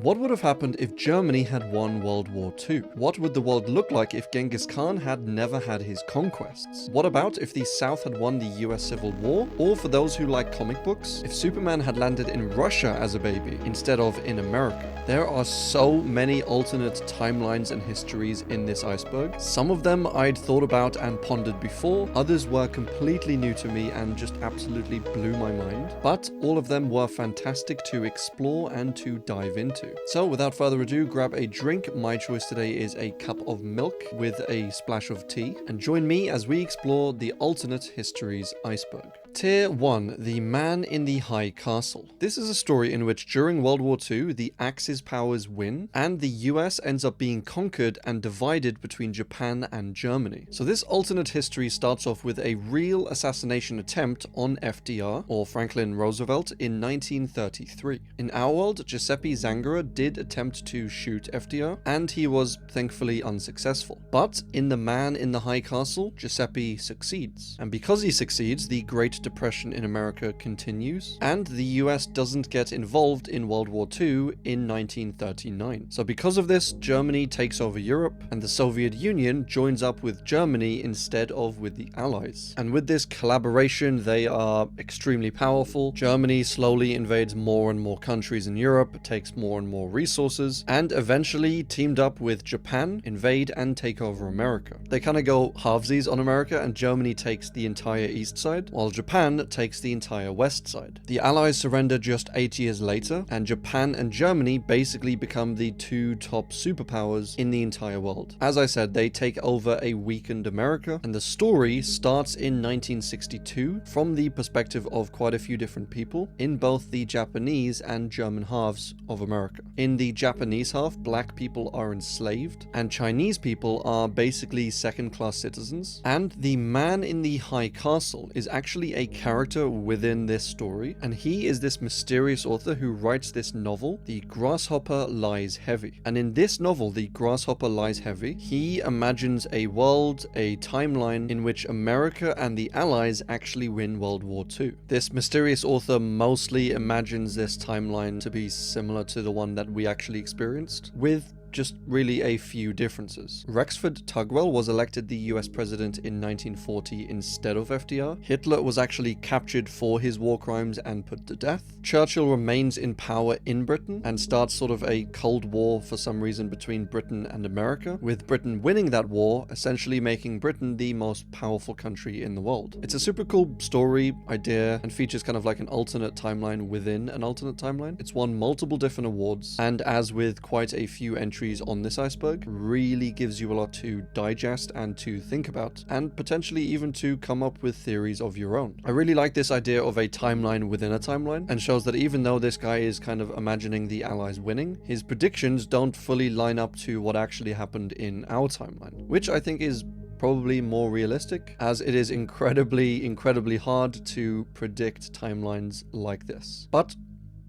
What would have happened if Germany had won World War II? What would the world look like if Genghis Khan had never had his conquests? What about if the South had won the US Civil War? Or for those who like comic books, if Superman had landed in Russia as a baby instead of in America? There are so many alternate timelines and histories in this iceberg. Some of them I'd thought about and pondered before, others were completely new to me and just absolutely blew my mind. But all of them were fantastic to explore and to dive into. So without further ado, grab a drink. My choice today is a cup of milk with a splash of tea, and join me as we explore the alternate histories iceberg. Tier 1. The Man in the High Castle. This is a story in which during World War II, the Axis powers win, and the US ends up being conquered and divided between Japan and Germany. So this alternate history starts off with a real assassination attempt on FDR, or Franklin Roosevelt, in 1933. In our world, Giuseppe Zangara did attempt to shoot FDR, and he was thankfully unsuccessful. But in The Man in the High Castle, Giuseppe succeeds. And because he succeeds, the Great Depression in America continues, and the US doesn't get involved in World War II in 1939. So because of this, Germany takes over Europe, and the Soviet Union joins up with Germany instead of with the Allies. And with this collaboration, they are extremely powerful. Germany slowly invades more and more countries in Europe, takes more and more resources, and eventually teamed up with Japan, invade and take over America. They kind of go halvesies on America, and Germany takes the entire east side, while Japan takes the entire west side. The Allies surrender just 8 years later, and Japan and Germany basically become the two top superpowers in the entire world. As I said, they take over a weakened America, and the story starts in 1962 from the perspective of quite a few different people in both the Japanese and German halves of America. In the Japanese half, black people are enslaved, and Chinese people are basically second-class citizens. And the Man in the High Castle is actually a character within this story, and he is this mysterious author who writes this novel, The Grasshopper Lies Heavy. And in this novel, The Grasshopper Lies Heavy, he imagines a world, a timeline in which America and the Allies actually win World War II. This mysterious author mostly imagines this timeline to be similar to the one that we actually experienced, with just really a few differences. Rexford Tugwell was elected the US president in 1940 instead of FDR. Hitler was actually captured for his war crimes and put to death. Churchill remains in power in Britain and starts sort of a Cold War for some reason between Britain and America, with Britain winning that war, essentially making Britain the most powerful country in the world. It's a super cool story, idea, and features kind of like an alternate timeline within an alternate timeline. It's won multiple different awards, and as with quite a few entries on this iceberg, really gives you a lot to digest and to think about, and potentially even to come up with theories of your own. I really like this idea of a timeline within a timeline, and shows that even though this guy is kind of imagining the Allies winning, his predictions don't fully line up to what actually happened in our timeline, which I think is probably more realistic, as it is incredibly hard to predict timelines like this. But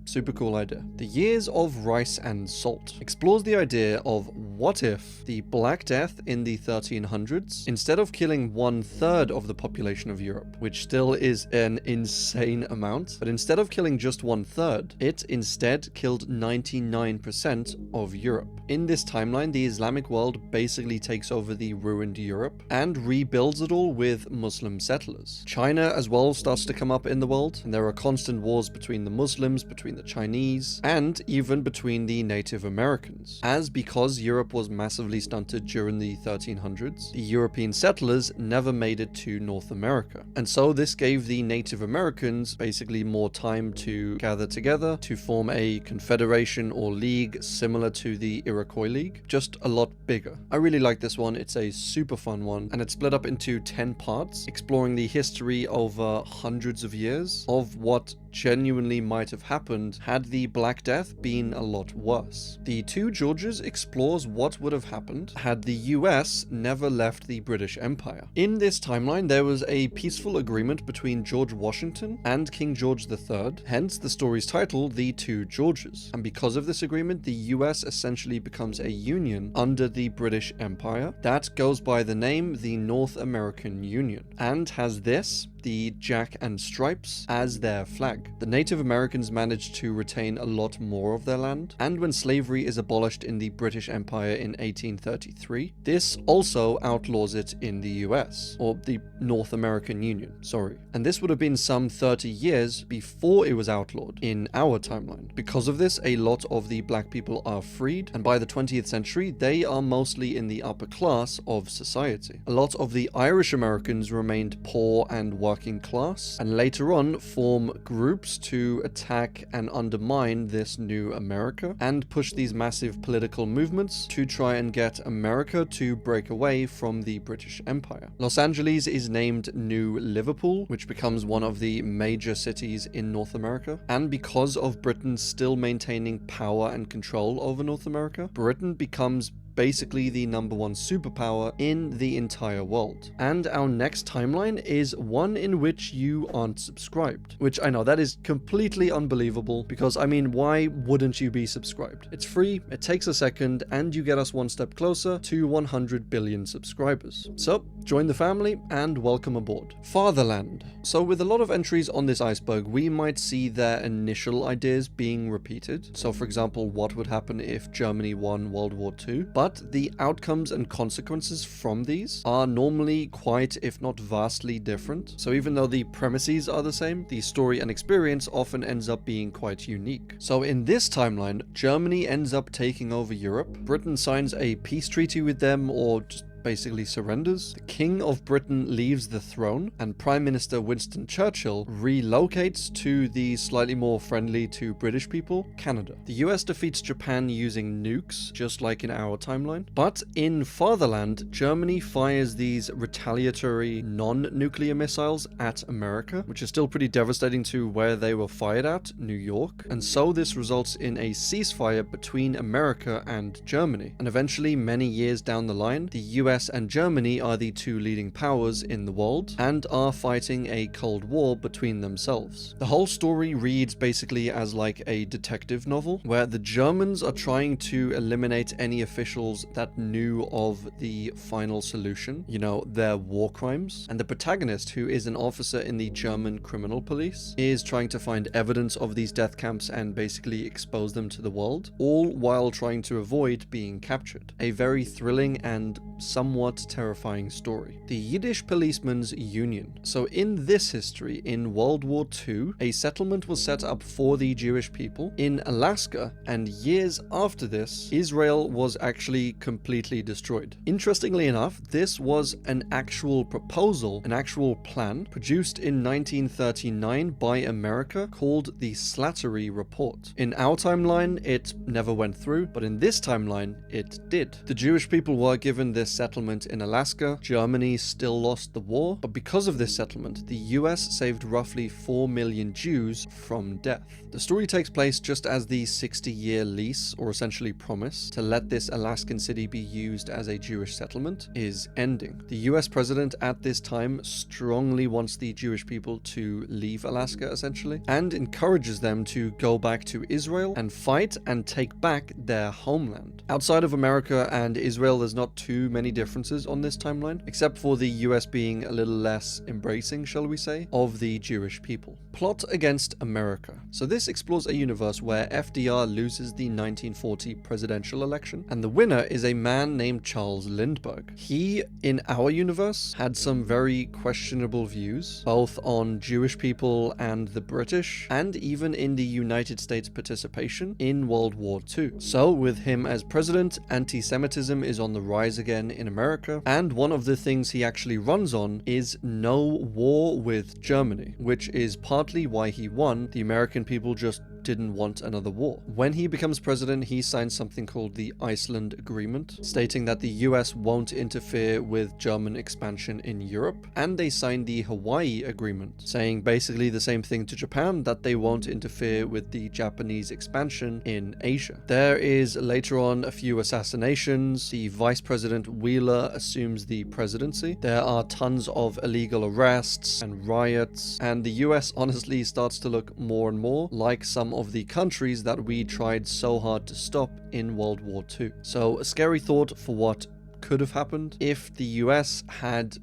super cool idea. The Years of Rice and Salt explores the idea of what if the Black Death in the 1300s, instead of killing 1/3 of the population of Europe, which still is an insane amount, but instead of killing just 1/3, it instead killed 99% of Europe. In this timeline, the Islamic world basically takes over the ruined Europe and rebuilds it all with Muslim settlers. China as well starts to come up in the world, and there are constant wars between the Muslims, between the Chinese, and even between the Native Americans. As because Europe was massively stunted during the 1300s, the European settlers never made it to North America. And so this gave the Native Americans basically more time to gather together to form a confederation or league similar to the Iroquois League, just a lot bigger. I really like this one. It's a super fun one, and it's split up into 10 parts, exploring the history over hundreds of years of what genuinely might have happened had the Black Death been a lot worse. The Two Georges explores what would have happened had the US never left the British Empire. In this timeline, there was a peaceful agreement between George Washington and King George III, hence the story's title, The Two Georges. And because of this agreement, the US essentially becomes a union under the British Empire that goes by the name the North American Union, and has this, the Jack and Stripes, as their flag. flag. The Native Americans managed to retain a lot more of their land, and when slavery is abolished in the British Empire in 1833, this also outlaws it in the US, or the North American Union, sorry. And this would have been some 30 years before it was outlawed in our timeline. Because of this, a lot of the black people are freed, and by the 20th century, they are mostly in the upper class of society. A lot of the Irish Americans remained poor and working class, and later on form groups to attack and undermine this new America, and push these massive political movements to try and get America to break away from the British Empire. Los Angeles is named New Liverpool, which becomes one of the major cities in North America, and because of Britain still maintaining power and control over North America, Britain becomes basically the #1 superpower in the entire world. And our next timeline is one in which you aren't subscribed, which I know that is completely unbelievable, because I mean, why wouldn't you be subscribed? It's free, it takes a second, and you get us one step closer to 100 billion subscribers. So join the family and welcome aboard. Fatherland. So with a lot of entries on this iceberg, we might see their initial ideas being repeated. So for example, what would happen if Germany won World War II? But the outcomes and consequences from these are normally quite, if not vastly, different. So even though the premises are the same, the story and experience often ends up being quite unique. So in this timeline, Germany ends up taking over Europe, Britain signs a peace treaty with them, or just basically surrenders. The King of Britain leaves the throne, and Prime Minister Winston Churchill relocates to the slightly more friendly to British people, Canada. The US defeats Japan using nukes, just like in our timeline. But in Fatherland, Germany fires these retaliatory non-nuclear missiles at America, which is still pretty devastating to where they were fired at, New York. And so this results in a ceasefire between America and Germany. And eventually, many years down the line, the US and Germany are the two leading powers in the world and are fighting a Cold War between themselves. The whole story reads basically as like a detective novel, where the Germans are trying to eliminate any officials that knew of the final solution, you know, their war crimes, and the protagonist, who is an officer in the German criminal police, is trying to find evidence of these death camps and basically expose them to the world, all while trying to avoid being captured. A very thrilling and somewhat terrifying story. The Yiddish Policemen's Union. So in this history, in World War II, a settlement was set up for the Jewish people in Alaska, and years after this, Israel was actually completely destroyed. Interestingly enough, this was an actual proposal, an actual plan, produced in 1939 by America, called the Slattery Report. In our timeline, it never went through, but in this timeline, it did. The Jewish people were given this settlement in Alaska. Germany still lost the war, but because of this settlement, the US saved roughly 4 million Jews from death. The story takes place just as the 60-year lease, or essentially promise, to let this Alaskan city be used as a Jewish settlement is ending. The US president at this time strongly wants the Jewish people to leave Alaska, essentially, and encourages them to go back to Israel and fight and take back their homeland. Outside of America and Israel, there's not too many differences on this timeline, except for the US being a little less embracing, shall we say, of the Jewish people. Plot against America. So this explores a universe where FDR loses the 1940 presidential election, and the winner is a man named Charles Lindbergh. He, in our universe, had some very questionable views, both on Jewish people and the British, and even in the United States participation in World War II. So with him as president, anti-Semitism is on the rise again in America, and one of the things he actually runs on is no war with Germany, which is partly why he won. The American people just didn't want another war. When he becomes president, he signs something called the Iceland Agreement, stating that the US won't interfere with German expansion in Europe, and they signed the Hawaii Agreement, saying basically the same thing to Japan, that they won't interfere with the Japanese expansion in Asia. There is later on a few assassinations. The Vice President Wheeler assumes the presidency. There are tons of illegal arrests and riots, and the US honestly starts to look more and more like some of the countries that we tried so hard to stop in World War II. So a scary thought for what could have happened if the US had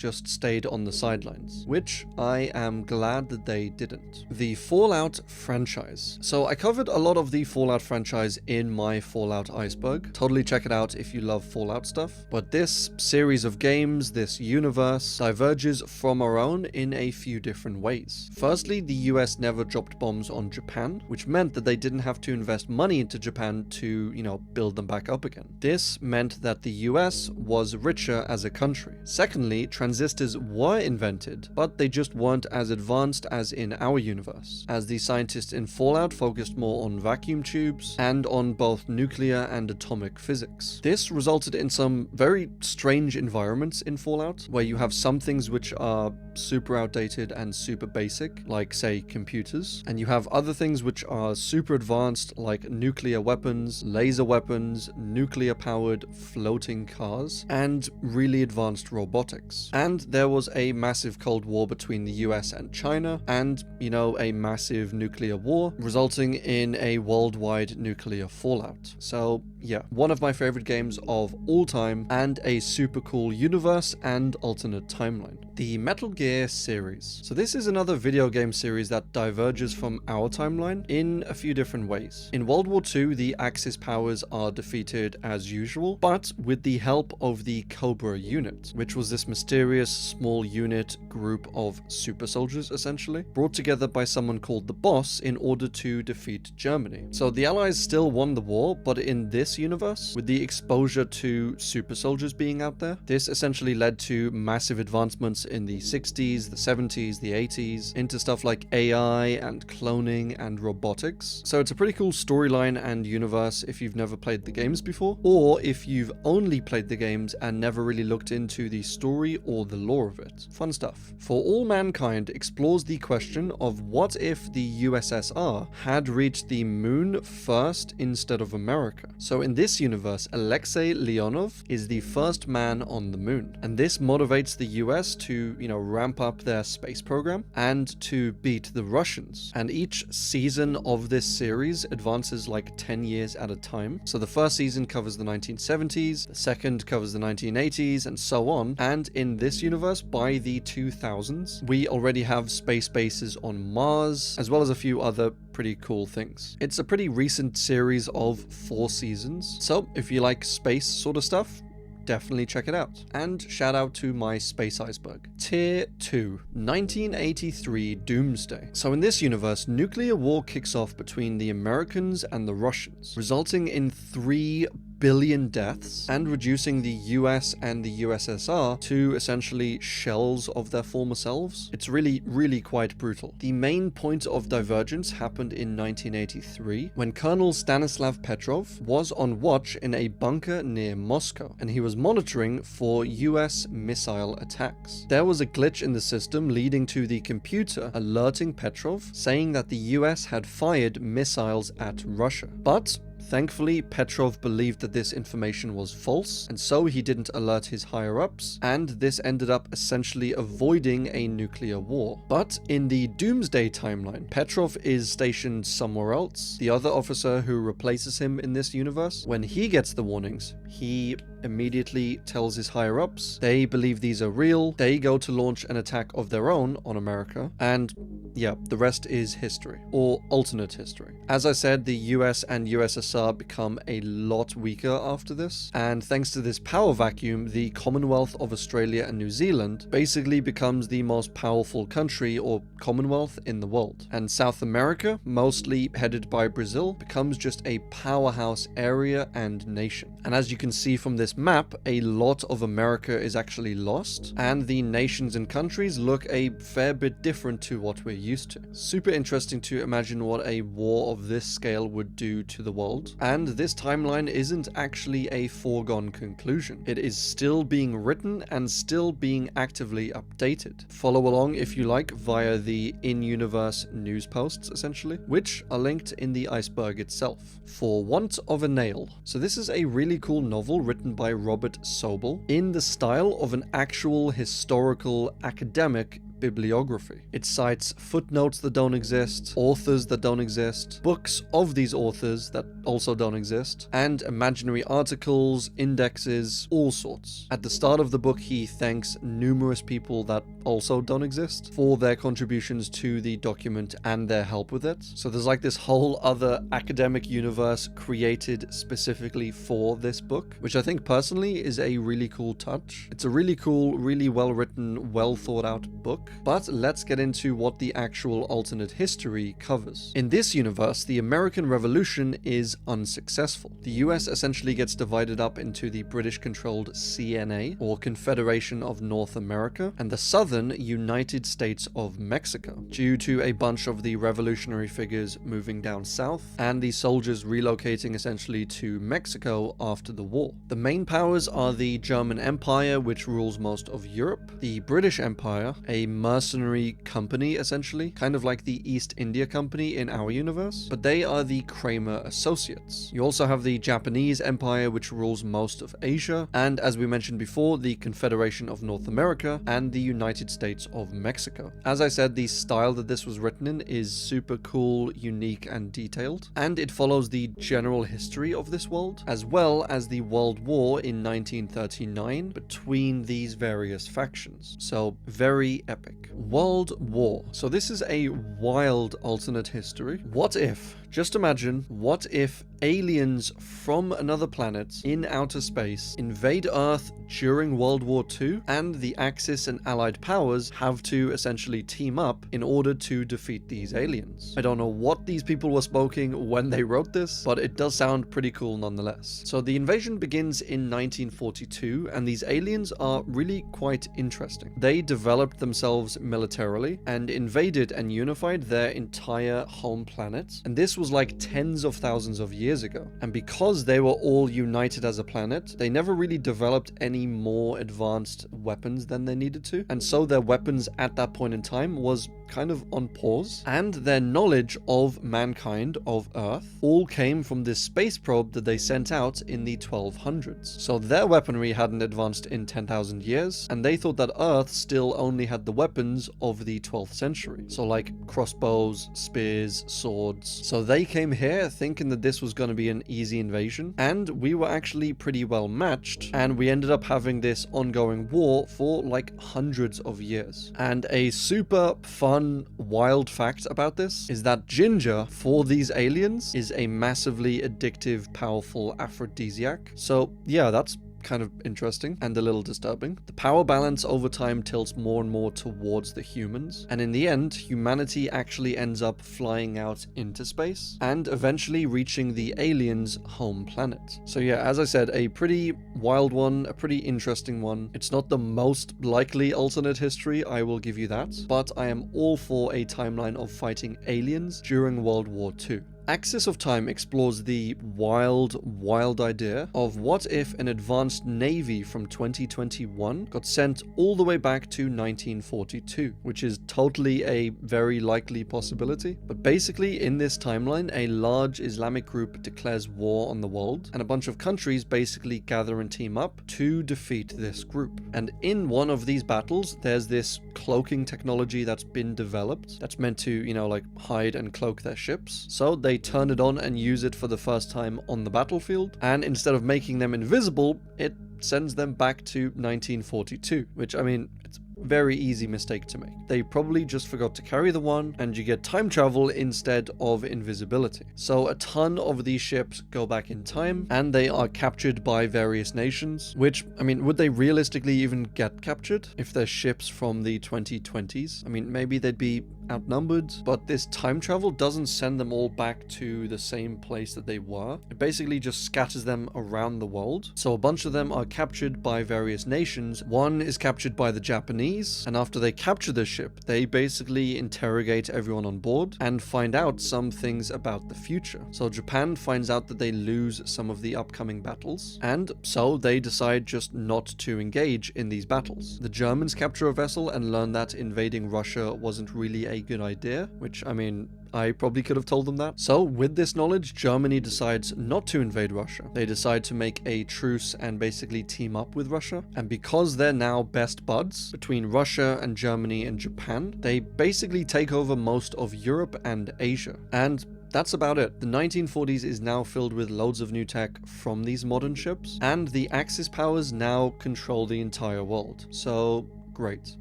just stayed on the sidelines, which I am glad that they didn't. The Fallout franchise. So I covered a lot of the Fallout franchise in my Fallout Iceberg. Totally check it out if you love Fallout stuff. But this series of games, this universe, diverges from our own in a few different ways. Firstly, the US never dropped bombs on Japan, which meant that they didn't have to invest money into Japan to, build them back up again. This meant that the US was richer as a country. Secondly, transistors were invented, but they just weren't as advanced as in our universe, as the scientists in Fallout focused more on vacuum tubes and on both nuclear and atomic physics. This resulted in some very strange environments in Fallout, where you have some things which are super outdated and super basic, like say computers, and you have other things which are super advanced, like nuclear weapons, laser weapons, nuclear powered floating cars, and really advanced robotics. And there was a massive Cold War between the US and China, and a massive nuclear war, resulting in a worldwide nuclear fallout. So yeah, one of my favorite games of all time, and a super cool universe and alternate timeline. The Metal Gear series. So this is another video game series that diverges from our timeline in a few different ways. In World War II, the Axis powers are defeated as usual, but with the help of the Cobra unit, which was this mysterious small unit group of super soldiers, essentially, brought together by someone called the Boss in order to defeat Germany. So the Allies still won the war, but in this universe, with the exposure to super soldiers being out there, this essentially led to massive advancements in the 60s, the 70s, the 80s, into stuff like AI and cloning and robotics. So it's a pretty cool storyline and universe if you've never played the games before, or if you've only played the games and never really looked into the story or the lore of it. Fun stuff. For All Mankind explores the question of what if the USSR had reached the moon first instead of America. So in this universe, Alexei Leonov is the first man on the moon, and this motivates the US to, ramp up their space program and to beat the Russians. And each season of this series advances like 10 years at a time. So the first season covers the 1970s, the second covers the 1980s, and so on. And in this universe, by the 2000s, we already have space bases on Mars, as well as a few other pretty cool things. It's a pretty recent series of 4 seasons, so if you like space sort of stuff, definitely check it out. And shout out to my Space Iceberg. Tier 2, 1983 Doomsday. So in this universe, nuclear war kicks off between the Americans and the Russians, resulting in 3 billion deaths and reducing the US and the USSR to essentially shells of their former selves. It's really quite brutal. The main point of divergence happened in 1983 when Colonel Stanislav Petrov was on watch in a bunker near Moscow, and he was monitoring for US missile attacks. There was a glitch in the system leading to the computer alerting Petrov, saying that the US had fired missiles at Russia. But thankfully, Petrov believed that this information was false, and so he didn't alert his higher-ups, and this ended up essentially avoiding a nuclear war. But in the Doomsday timeline, Petrov is stationed somewhere else. The other officer who replaces him in this universe, when he gets the warnings, he immediately tells his higher-ups. They believe these are real. They go to launch an attack of their own on America, and yeah, the rest is history, or alternate history. As I said, the US and USSR become a lot weaker after this, and thanks to this power vacuum, the Commonwealth of Australia and New Zealand basically becomes the most powerful country or Commonwealth in the world. And South America, mostly headed by Brazil, becomes just a powerhouse area and nation. And as you can see from this map, a lot of America is actually lost, and the nations and countries look a fair bit different to what we're used to. Super interesting to imagine what a war of this scale would do to the world. And this timeline isn't actually a foregone conclusion. It is still being written and still being actively updated. Follow along if you like via the in-universe news posts, essentially, which are linked in the iceberg itself. For Want of a Nail. So this is a really cool novel written by Robert Sobel in the style of an actual historical academic bibliography. It cites footnotes that don't exist, authors that don't exist, books of these authors that also don't exist, and imaginary articles, indexes, all sorts. At the start of the book, he thanks numerous people that also don't exist for their contributions to the document and their help with it. So there's like this whole other academic universe created specifically for this book, which I think personally is a really cool touch. It's a really cool, really well written, well thought out book. But let's get into what the actual alternate history covers. In this universe, the American Revolution is unsuccessful. The US essentially gets divided up into the British-controlled CNA, or Confederation of North America, and the Southern United States of Mexico, due to a bunch of the revolutionary figures moving down south, and the soldiers relocating essentially to Mexico after the war. The main powers are the German Empire, which rules most of Europe, the British Empire, a mercenary company essentially, kind of like the East India Company in our universe, but they are the Kramer Associates. You also have the Japanese Empire, which rules most of Asia, and as we mentioned before, the Confederation of North America and the United States of Mexico. As I said, the style that this was written in is super cool, unique, and detailed, and it follows the general history of this world, as well as the World War in 1939 between these various factions. So, very epic. World War. So this is a wild alternate history. What if, just imagine, what if aliens from another planet in outer space invade Earth during World War II, and the Axis and Allied powers have to essentially team up in order to defeat these aliens. I don't know what these people were smoking when they wrote this, but it does sound pretty cool nonetheless. So the invasion begins in 1942, and these aliens are really quite interesting. They developed themselves militarily and invaded and unified their entire home planet, and this was like tens of thousands of years ago. And because they were all united as a planet, they never really developed any more advanced weapons than they needed to, and so their weapons at that point in time was kind of on pause, and their knowledge of mankind, of Earth, all came from this space probe that they sent out in the 1200s. So their weaponry hadn't advanced in 10,000 years, and they thought that Earth still only had the weapons of the 12th century. So like crossbows, spears, swords. So they came here thinking that this was going to be an easy invasion, and we were actually pretty well matched, and we ended up having this ongoing war for like hundreds of years. And a super fun, wild fact about this is that ginger for these aliens is a massively addictive, powerful aphrodisiac. So yeah, that's kind of interesting and a little disturbing. The power balance over time tilts more and more towards the humans, and in the end, humanity actually ends up flying out into space and eventually reaching the aliens' home planet. So yeah, as I said, a pretty wild one, a pretty interesting one. It's not the most likely alternate history, I will give you that, but I am all for a timeline of fighting aliens during World War II. Axis of Time explores the wild idea of what if an advanced navy from 2021 got sent all the way back to 1942, which is totally a very likely possibility. But basically, in this timeline, a large Islamic group declares war on the world, and a bunch of countries basically gather and team up to defeat this group. And in one of these battles, there's this cloaking technology that's been developed that's meant to, you know, like hide and cloak their ships. So they turn it on and use it for the first time on the battlefield, and instead of making them invisible, it sends them back to 1942, which, I mean, it's very easy mistake to make. They probably just forgot to carry the one, and you get time travel instead of invisibility. So a ton of these ships go back in time, and they are captured by various nations, which, I mean, would they realistically even get captured if they're ships from the 2020s? I mean, maybe they'd be outnumbered, but this time travel doesn't send them all back to the same place that they were. It basically just scatters them around the world. So a bunch of them are captured by various nations. One is captured by the Japanese, and after they capture the ship, they basically interrogate everyone on board and find out some things about the future. So Japan finds out that they lose some of the upcoming battles, and so they decide just not to engage in these battles. The Germans capture a vessel and learn that invading Russia wasn't really a good idea, which, I mean, I probably could have told them that. So with this knowledge, Germany decides not to invade Russia. They decide to make a truce and basically team up with Russia. And because they're now best buds between Russia and Germany and Japan, they basically take over most of Europe and Asia. And that's about it. The 1940s is now filled with loads of new tech from these modern ships, and the Axis powers now control the entire world. So great.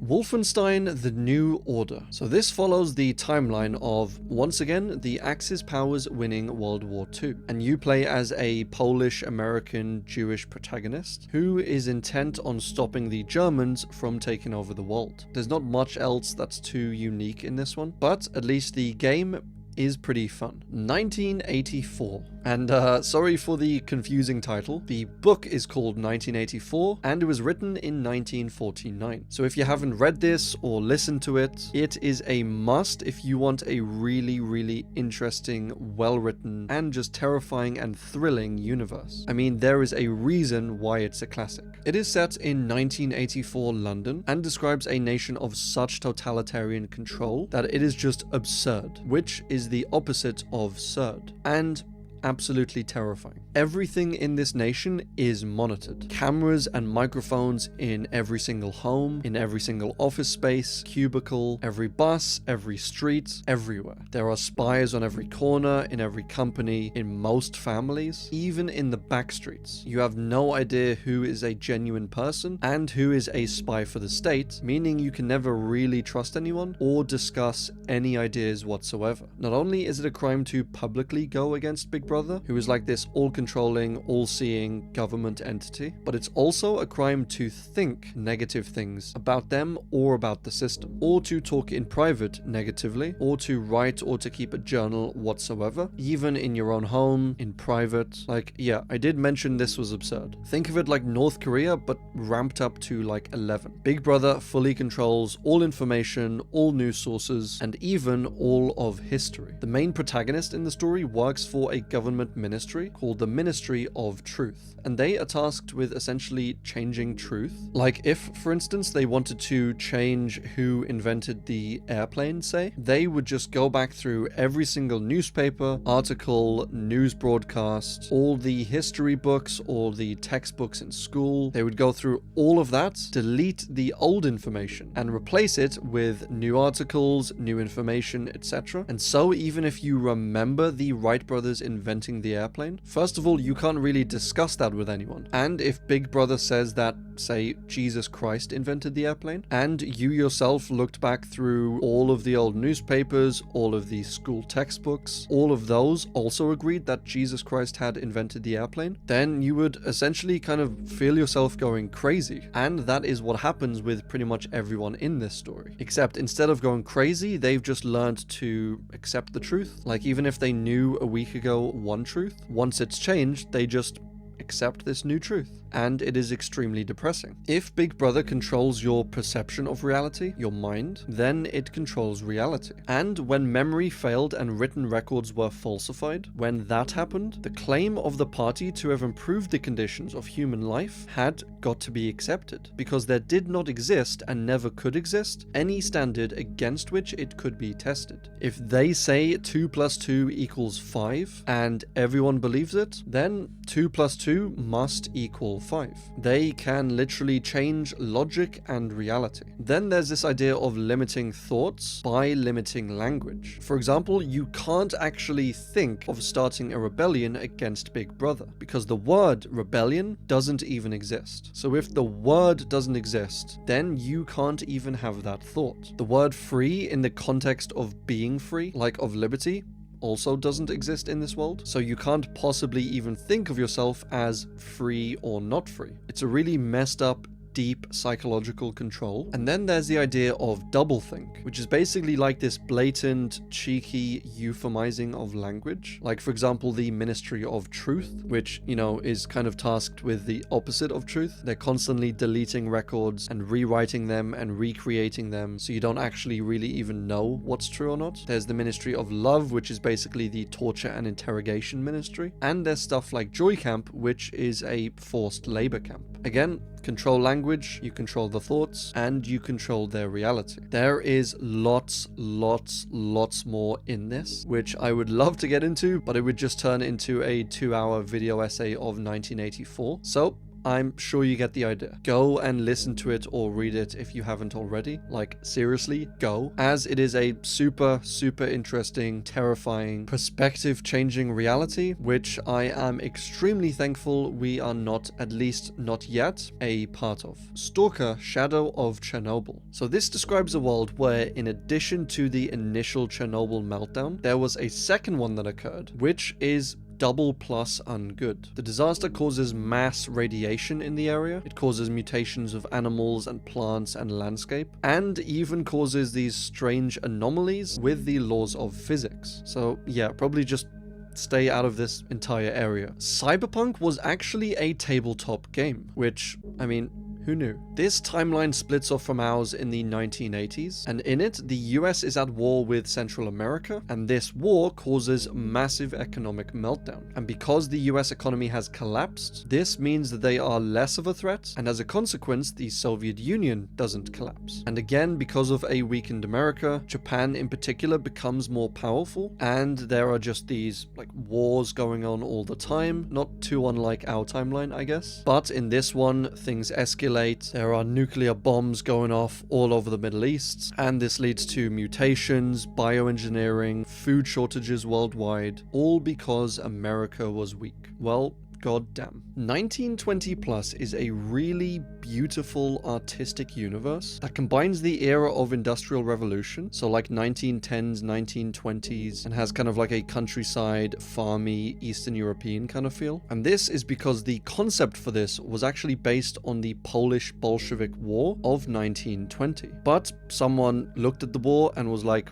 Wolfenstein: The New Order. So this follows the timeline of, once again, the Axis powers winning World War II. And you play as a Polish-American Jewish protagonist who is intent on stopping the Germans from taking over the world. There's not much else that's too unique in this one, but at least the game is pretty fun. 1984. And sorry for the confusing title. The book is called 1984 and it was written in 1949. So if you haven't read this or listened to it, it is a must if you want a really interesting, well-written, and just terrifying and thrilling universe. I mean, there is a reason why it's a classic. It is set in 1984 London and describes a nation of such totalitarian control that it is just absurd, which is the opposite of surd, and absolutely terrifying. Everything in this nation is monitored. Cameras and microphones in every single home, in every single office space, cubicle, every bus, every street, everywhere. There are spies on every corner, in every company, in most families, even in the back streets. You have no idea who is a genuine person and who is a spy for the state, meaning you can never really trust anyone or discuss any ideas whatsoever. Not only is it a crime to publicly go against Big Brother, who is like this all-controlling, all-seeing government entity, but it's also a crime to think negative things about them or about the system, or to talk in private negatively, or to write or to keep a journal whatsoever, even in your own home, in private. Like, yeah, I did mention this was absurd. Think of it like North Korea, but ramped up to like 11. Big Brother fully controls all information, all news sources, and even all of history. The main protagonist in the story works for a government ministry called the Ministry of Truth, and they are tasked with essentially changing truth. Like if, for instance, they wanted to change who invented the airplane, say, they would just go back through every single newspaper, article, news broadcast, all the history books, all the textbooks in school. They would go through all of that, delete the old information, and replace it with new articles, new information, etc. And so even if you remember the Wright brothers inventing the airplane, first of all, you can't really discuss that with anyone. And if Big Brother says that, say, Jesus Christ invented the airplane, and you yourself looked back through all of the old newspapers, all of the school textbooks, all of those also agreed that Jesus Christ had invented the airplane, then you would essentially kind of feel yourself going crazy. And that is what happens with pretty much everyone in this story. Except instead of going crazy, they've just learned to accept the truth. Like even if they knew a week ago one truth, once it's changed, they just accept this new truth. And it is extremely depressing. If Big Brother controls your perception of reality, your mind, then it controls reality. And when memory failed and written records were falsified, when that happened, the claim of the party to have improved the conditions of human life had got to be accepted, because there did not exist and never could exist any standard against which it could be tested. If they say 2 + 2 = 5 and everyone believes it, then 2 + 2 must equal 5. They can literally change logic and reality. Then there's this idea of limiting thoughts by limiting language. For example, you can't actually think of starting a rebellion against Big Brother because the word rebellion doesn't even exist. So if the word doesn't exist, then you can't even have that thought. The word free in the context of being free, like of liberty, also doesn't exist in this world, so you can't possibly even think of yourself as free or not free. It's a really messed up, deep psychological control. And then there's the idea of doublethink, which is basically like this blatant, cheeky euphemizing of language. Like, for example, the Ministry of Truth, which, you know, is kind of tasked with the opposite of truth. They're constantly deleting records and rewriting them and recreating them, so you don't actually really even know what's true or not. There's the Ministry of Love, which is basically the torture and interrogation ministry. And there's stuff like Joy Camp, which is a forced labor camp. Again, control language, you control the thoughts, and you control their reality. There is lots more in this, which I would love to get into, but it would just turn into a 2-hour video essay of 1984. So I'm sure you get the idea. Go and listen to it or read it if you haven't already. Like, seriously, go. As it is a super interesting, terrifying, perspective-changing reality, which I am extremely thankful we are not, at least not yet, a part of. Stalker: Shadow of Chernobyl. So this describes a world where, in addition to the initial Chernobyl meltdown, there was a second one that occurred, which is double plus ungood. The disaster causes mass radiation in the area, it causes mutations of animals and plants and landscape, and even causes these strange anomalies with the laws of physics. So yeah, probably just stay out of this entire area. Cyberpunk was actually a tabletop game, which, I mean, who knew? This timeline splits off from ours in the 1980s, and in it, the US is at war with Central America, and this war causes massive economic meltdown. And because the US economy has collapsed, this means that they are less of a threat, and as a consequence, the Soviet Union doesn't collapse. And again, because of a weakened America, Japan in particular becomes more powerful, and there are just these, like, wars going on all the time, not too unlike our timeline, I guess. But in this one, things escalate. There are nuclear bombs going off all over the Middle East, and this leads to mutations, bioengineering, food shortages worldwide, all because America was weak. Well, goddamn. 1920 Plus is a really beautiful artistic universe that combines the era of Industrial Revolution, so like 1910s, 1920s, and has kind of like a countryside, farmy, Eastern European kind of feel. And this is because the concept for this was actually based on the Polish Bolshevik War of 1920. But someone looked at the war and was like,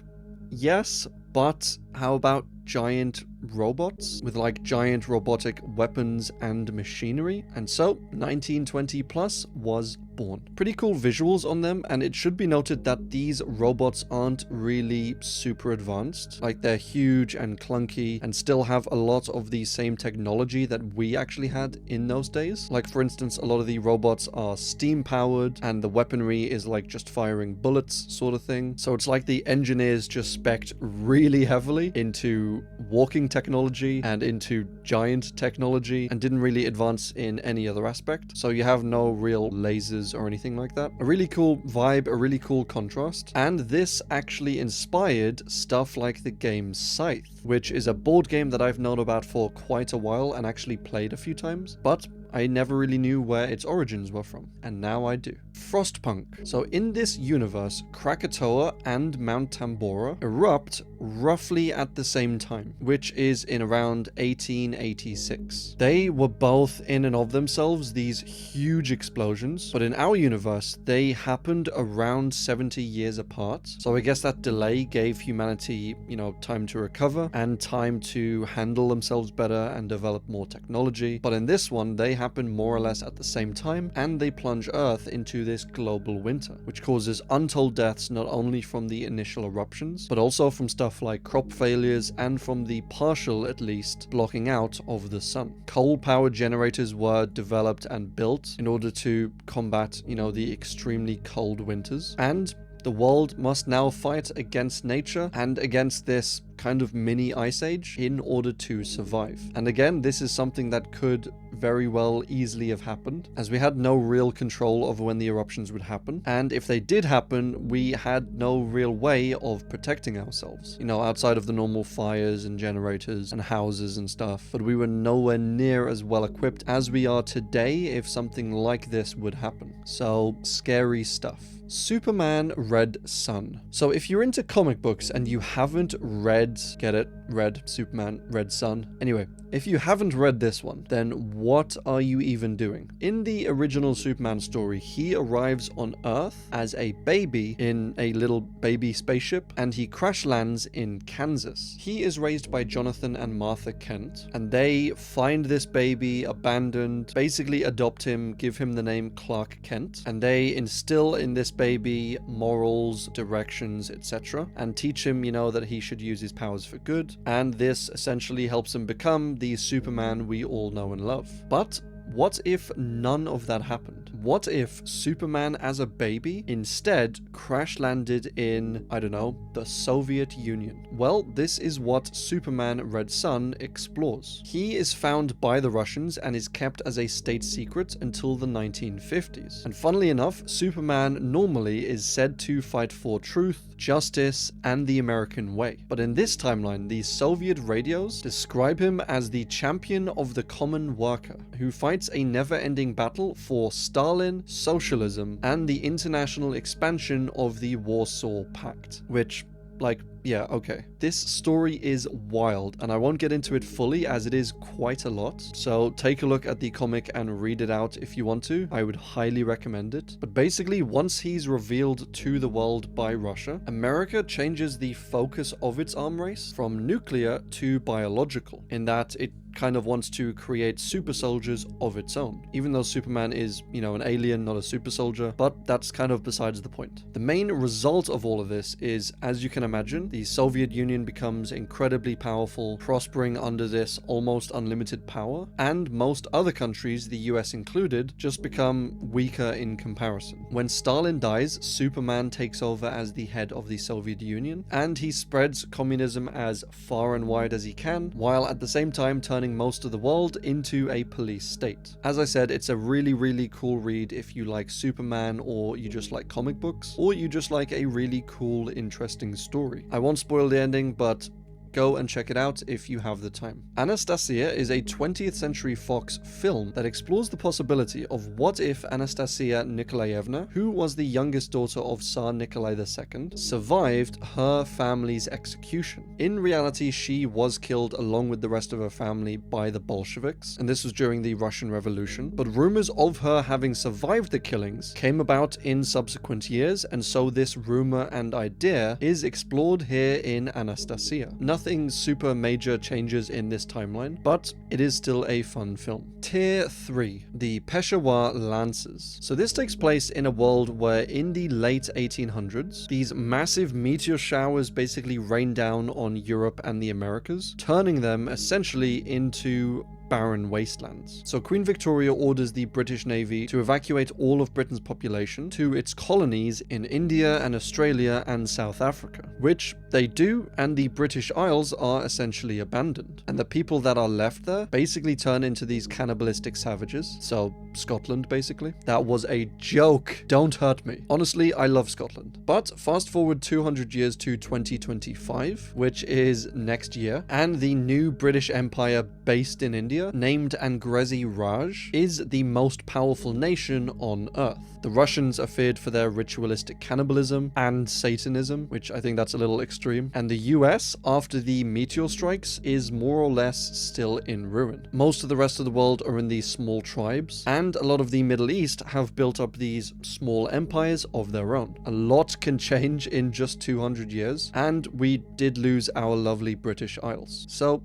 yes, but how about giant robots with like giant robotic weapons and machinery? And so 1920 Plus was born. Pretty cool visuals on them, and it should be noted that these robots aren't really super advanced. Like, they're huge and clunky and still have a lot of the same technology that we actually had in those days. Like, for instance, a lot of the robots are steam powered and the weaponry is like just firing bullets sort of thing. So it's like the engineers just spec'd really heavily into walking technology and into giant technology and didn't really advance in any other aspect. So you have no real lasers or anything like that. A really cool vibe, a really cool contrast. And this actually inspired stuff like the game Scythe, which is a board game that I've known about for quite a while and actually played a few times, but I never really knew where its origins were from, and now I do. Frostpunk. So in this universe, Krakatoa and Mount Tambora erupt roughly at the same time, which is in around 1886. They were both in and of themselves these huge explosions, but in our universe, they happened around 70 years apart. So I guess that delay gave humanity, time to recover and time to handle themselves better and develop more technology. But in this one, they happen more or less at the same time, and they plunge Earth into this global winter, which causes untold deaths not only from the initial eruptions, but also from stuff like crop failures and from the partial, at least, blocking out of the sun. Coal-powered generators were developed and built in order to combat, the extremely cold winters, and the world must now fight against nature and against this kind of mini ice age in order to survive. And again, this is something that could very well easily have happened, as we had no real control over when the eruptions would happen, and if they did happen, we had no real way of protecting ourselves, outside of the normal fires and generators and houses and stuff. But we were nowhere near as well equipped as we are today if something like this would happen. So, scary stuff. Superman Red Sun. So if you're into comic books and you haven't read, get it? Red Superman, Red Sun. Anyway, if you haven't read this one, then what are you even doing? In the original Superman story, he arrives on Earth as a baby in a little baby spaceship, and he crash lands in Kansas. He is raised by Jonathan and Martha Kent, and they find this baby abandoned, basically adopt him, give him the name Clark Kent, and they instill in this baby morals, directions, etc., and teach him, that he should use his powers for good, and this essentially helps him become the Superman we all know and love. But what if none of that happened? What if Superman as a baby instead crash landed in, I don't know, the Soviet Union? Well, this is what Superman Red Son explores. He is found by the Russians and is kept as a state secret until the 1950s. And funnily enough, Superman normally is said to fight for truth, justice, and the American way. But in this timeline, the Soviet radios describe him as the champion of the common worker, who fights a never-ending battle for Stalin, socialism, and the international expansion of the Warsaw Pact. Which, like, yeah, okay. This story is wild, and I won't get into it fully as it is quite a lot. So take a look at the comic and read it out if you want to. I would highly recommend it. But basically, once he's revealed to the world by Russia, America changes the focus of its arm race from nuclear to biological, in that it kind of wants to create super soldiers of its own, even though Superman is, you know, an alien, not a super soldier, but that's kind of besides the point. The main result of all of this is, as you can imagine, the Soviet Union becomes incredibly powerful, prospering under this almost unlimited power, and most other countries, the US included, just become weaker in comparison. When Stalin dies, Superman takes over as the head of the Soviet Union, and he spreads communism as far and wide as he can, while at the same time turning most of the world into a police state. As I said, it's a really, really cool read if you like Superman, or you just like comic books, or you just like a really cool, interesting story. I won't spoil the ending, but go and check it out if you have the time. Anastasia is a 20th Century Fox film that explores the possibility of what if Anastasia Nikolaevna, who was the youngest daughter of Tsar Nikolai II, survived her family's execution. In reality, she was killed along with the rest of her family by the Bolsheviks, and this was during the Russian Revolution, but rumors of her having survived the killings came about in subsequent years, and so this rumor and idea is explored here in Anastasia. Nothing super major changes in this timeline, but it is still a fun film. Tier 3, the Peshawar Lancers. So this takes place in a world where in the late 1800s, these massive meteor showers basically rain down on Europe and the Americas, turning them essentially into barren wastelands. So Queen Victoria orders the British Navy to evacuate all of Britain's population to its colonies in India and Australia and South Africa, which they do, and the British Isles are essentially abandoned. And the people that are left there basically turn into these cannibalistic savages. So Scotland, basically. That was a joke. Don't hurt me. Honestly, I love Scotland. But fast forward 200 years to 2025, which is next year, and the new British Empire based in India, named Angrezi Raj, is the most powerful nation on Earth. The Russians are feared for their ritualistic cannibalism and Satanism, which I think that's a little extreme. And the US, after the meteor strikes, is more or less still in ruin. Most of the rest of the world are in these small tribes, and a lot of the Middle East have built up these small empires of their own. A lot can change in just 200 years, and we did lose our lovely British Isles. So,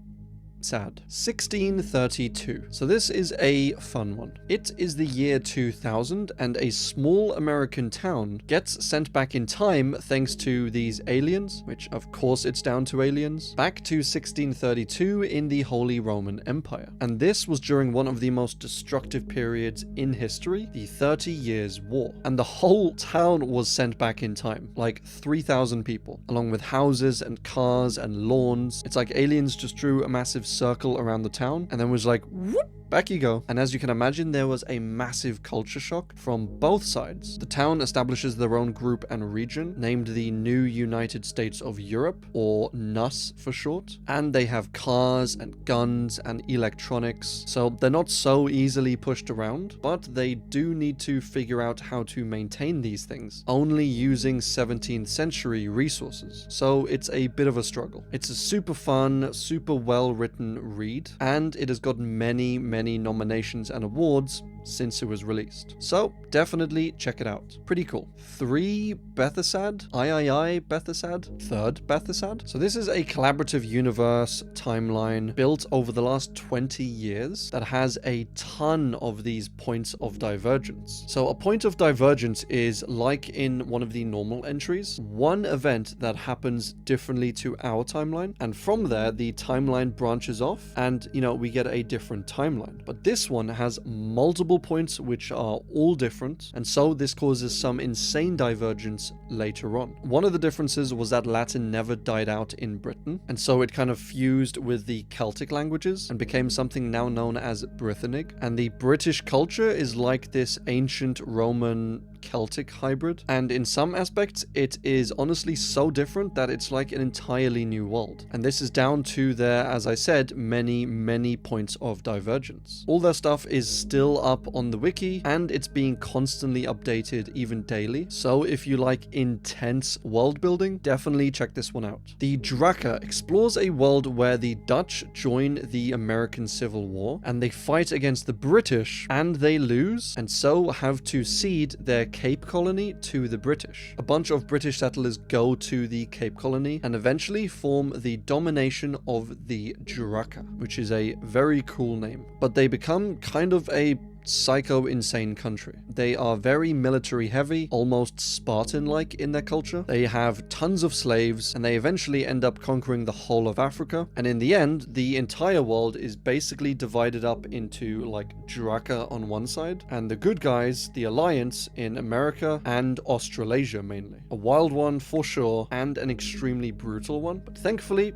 sad. 1632. So this is a fun one. It is the year 2000, and a small American town gets sent back in time thanks to these aliens, which of course it's down to aliens, back to 1632 in the Holy Roman Empire. And this was during one of the most destructive periods in history, the 30 Years' War. And the whole town was sent back in time, like 3,000 people, along with houses and cars and lawns. It's like aliens just drew a massive circle around the town and then was like, whoop, back you go. And as you can imagine, there was a massive culture shock from both sides. The town establishes their own group and region, named the New United States of Europe, or NUS for short. And they have cars and guns and electronics, so they're not so easily pushed around, but they do need to figure out how to maintain these things, only using 17th century resources. So it's a bit of a struggle. It's a super fun, super well written read, and it has got many nominations and awards since it was released. So definitely check it out. Pretty cool. 3 Bethisad? Bethisad? 3rd Bethisad? So this is a collaborative universe timeline built over the last 20 years that has a ton of these points of divergence. So a point of divergence is, like in one of the normal entries, one event that happens differently to our timeline, and from there the timeline branches off and, you know, we get a different timeline. timeline. But this one has multiple points which are all different, and so this causes some insane divergence later on. One of the differences was that Latin never died out in Britain, and so it kind of fused with the Celtic languages and became something now known as Britannic. And the British culture is like this ancient Roman Celtic hybrid, and in some aspects it is honestly so different that it's like an entirely new world. And this is down to their, as I said, many points of divergence. All their stuff is still up on the wiki, and it's being constantly updated even daily, so if you like intense world building, definitely check this one out. The Draka explores a world where the Dutch join the American Civil War, and they fight against the British, and they lose, and so have to cede their Cape Colony to the British. A bunch of British settlers go to the Cape Colony and eventually form the domination of the Draka, which is a very cool name. But they become kind of a psycho insane country. They are very military heavy, almost Spartan-like in their culture. They have tons of slaves, and they eventually end up conquering the whole of Africa. And in the end, the entire world is basically divided up into like Draka on one side, and the good guys, the Alliance, in America and Australasia mainly. A wild one for sure, and an extremely brutal one, but thankfully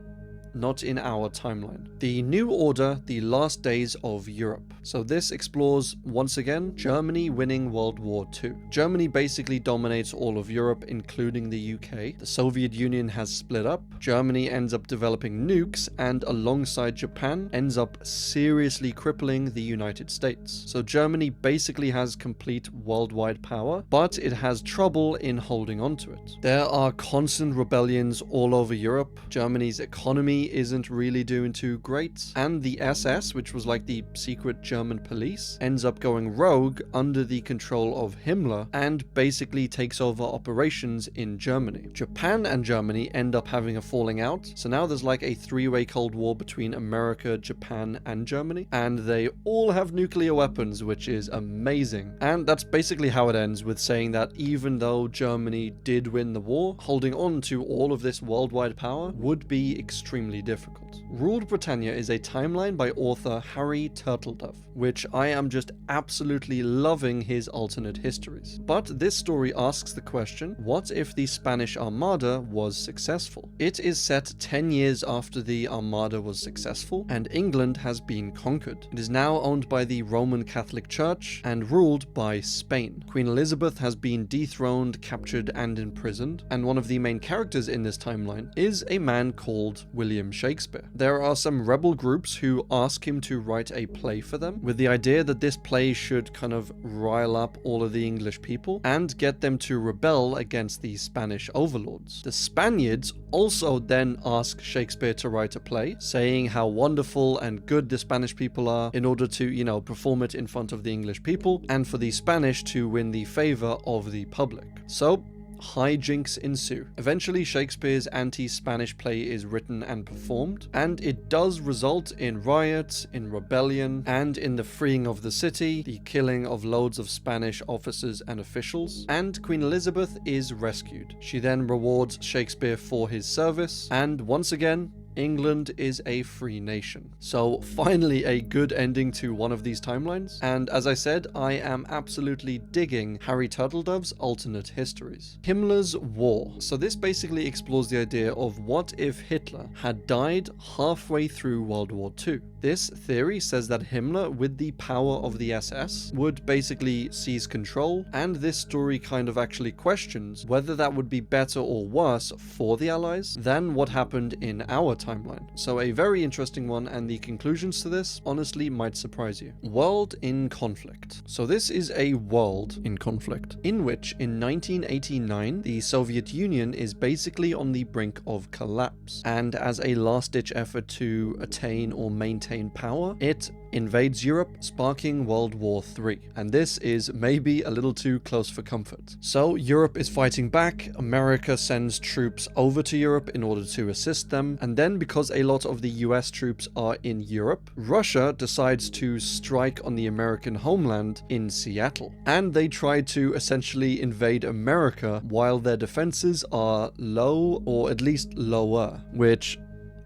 not in our timeline. The New Order, the Last Days of Europe. So this explores, once again, Germany winning World War II. Germany basically dominates all of Europe, including the UK. The Soviet Union has split up. Germany ends up developing nukes, and alongside Japan, ends up seriously crippling the United States. So Germany basically has complete worldwide power, but it has trouble in holding on to it. There are constant rebellions all over Europe. Germany's economy isn't really doing too great, and the SS, which was like the secret German police, ends up going rogue under the control of Himmler and basically takes over operations in Germany. Japan and Germany end up having a falling out, so now there's like a three-way Cold War between America, Japan, and Germany, and they all have nuclear weapons, which is amazing. And that's basically how it ends, with saying that even though Germany did win the war, holding on to all of this worldwide power would be extremely difficult. Ruled Britannia is a timeline by author Harry Turtledove, which I am just absolutely loving his alternate histories. But this story asks the question, what if the Spanish Armada was successful? It is set 10 years after the Armada was successful, and England has been conquered. It is now owned by the Roman Catholic Church and ruled by Spain. Queen Elizabeth has been dethroned, captured, and imprisoned, and one of the main characters in this timeline is a man called William Shakespeare. There are some rebel groups who ask him to write a play for them, with the idea that this play should kind of rile up all of the English people and get them to rebel against the Spanish overlords. The Spaniards also then ask Shakespeare to write a play, saying how wonderful and good the Spanish people are, in order to, you know, perform it in front of the English people, and for the Spanish to win the favor of the public. So hijinks ensue. Eventually, Shakespeare's anti-Spanish play is written and performed, and it does result in riots, in rebellion, and in the freeing of the city, the killing of loads of Spanish officers and officials, and Queen Elizabeth is rescued. She then rewards Shakespeare for his service, and once again, England is a free nation. So finally a good ending to one of these timelines, and as I said, I am absolutely digging Harry Turtledove's alternate histories. Himmler's War. So this basically explores the idea of what if Hitler had died halfway through World War II. This theory says that Himmler, with the power of the SS, would basically seize control, and this story kind of actually questions whether that would be better or worse for the Allies than what happened in our timeline. So a very interesting one, and the conclusions to this honestly might surprise you. World in conflict. So this is a world in conflict in which in 1989 the Soviet Union is basically on the brink of collapse, and as a last-ditch effort to attain or maintain power, it invades Europe, sparking World War III. And this is maybe a little too close for comfort. So Europe is fighting back, America sends troops over to Europe in order to assist them, and then because a lot of the US troops are in Europe, Russia decides to strike on the American homeland in Seattle. And they try to essentially invade America while their defenses are low, or at least lower, which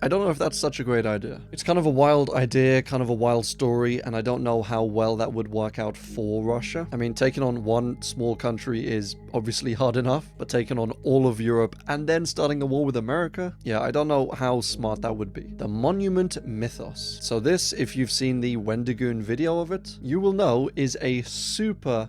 I don't know if that's such a great idea. It's kind of a wild idea, kind of a wild story, and I don't know how well that would work out for Russia. I mean, taking on one small country is obviously hard enough, but taking on all of Europe and then starting a war with America? Yeah, I don't know how smart that would be. The Monument Mythos. So this, if you've seen the Wendigoon video of it, you will know is a super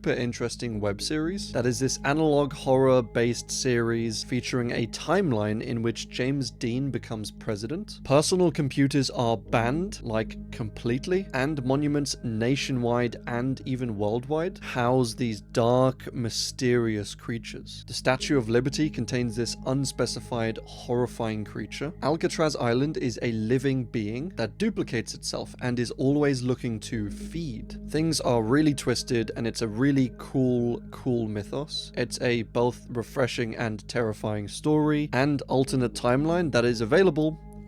interesting web series that is this analog horror based series featuring a timeline in which James Dean becomes president. Personal computers are banned, like completely, and monuments nationwide and even worldwide house these dark, mysterious creatures. The Statue of Liberty contains this unspecified, horrifying creature. Alcatraz Island is a living being that duplicates itself and is always looking to feed. Things are really twisted, and it's a really cool mythos. It's a both refreshing and terrifying story and alternate timeline that is available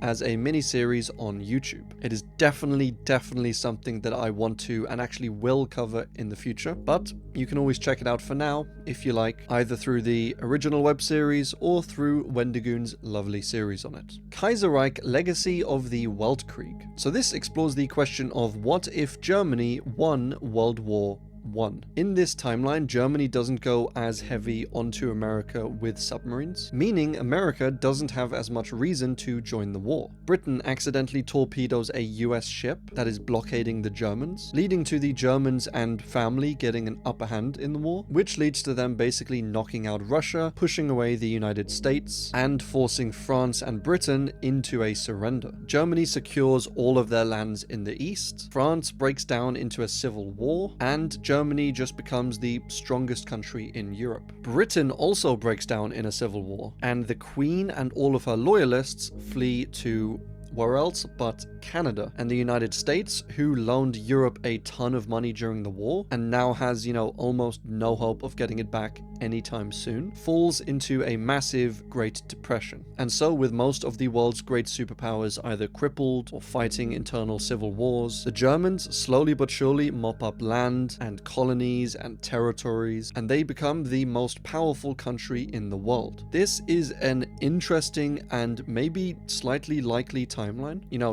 as a mini-series on YouTube. It is definitely something that I want to and actually will cover in the future, but you can always check it out for now if you like, either through the original web series or through Wendigoon's lovely series on it. Kaiserreich Legacy of the Weltkrieg. So this explores the question of what if Germany won World War I. In this timeline, Germany doesn't go as heavy onto America with submarines, meaning America doesn't have as much reason to join the war. Britain accidentally torpedoes a US ship that is blockading the Germans, leading to the Germans and family getting an upper hand in the war, which leads to them basically knocking out Russia, pushing away the United States, and forcing France and Britain into a surrender. Germany secures all of their lands in the east, France breaks down into a civil war, and Germany just becomes the strongest country in Europe. Britain also breaks down in a civil war, and the Queen and all of her loyalists flee to where else but Canada. And the United States, who loaned Europe a ton of money during the war and now has, almost no hope of getting it back anytime soon, falls into a massive Great Depression. And so, with most of the world's great superpowers either crippled or fighting internal civil wars, the Germans slowly but surely mop up land and colonies and territories, and they become the most powerful country in the world. This is an interesting and maybe slightly likely timeline,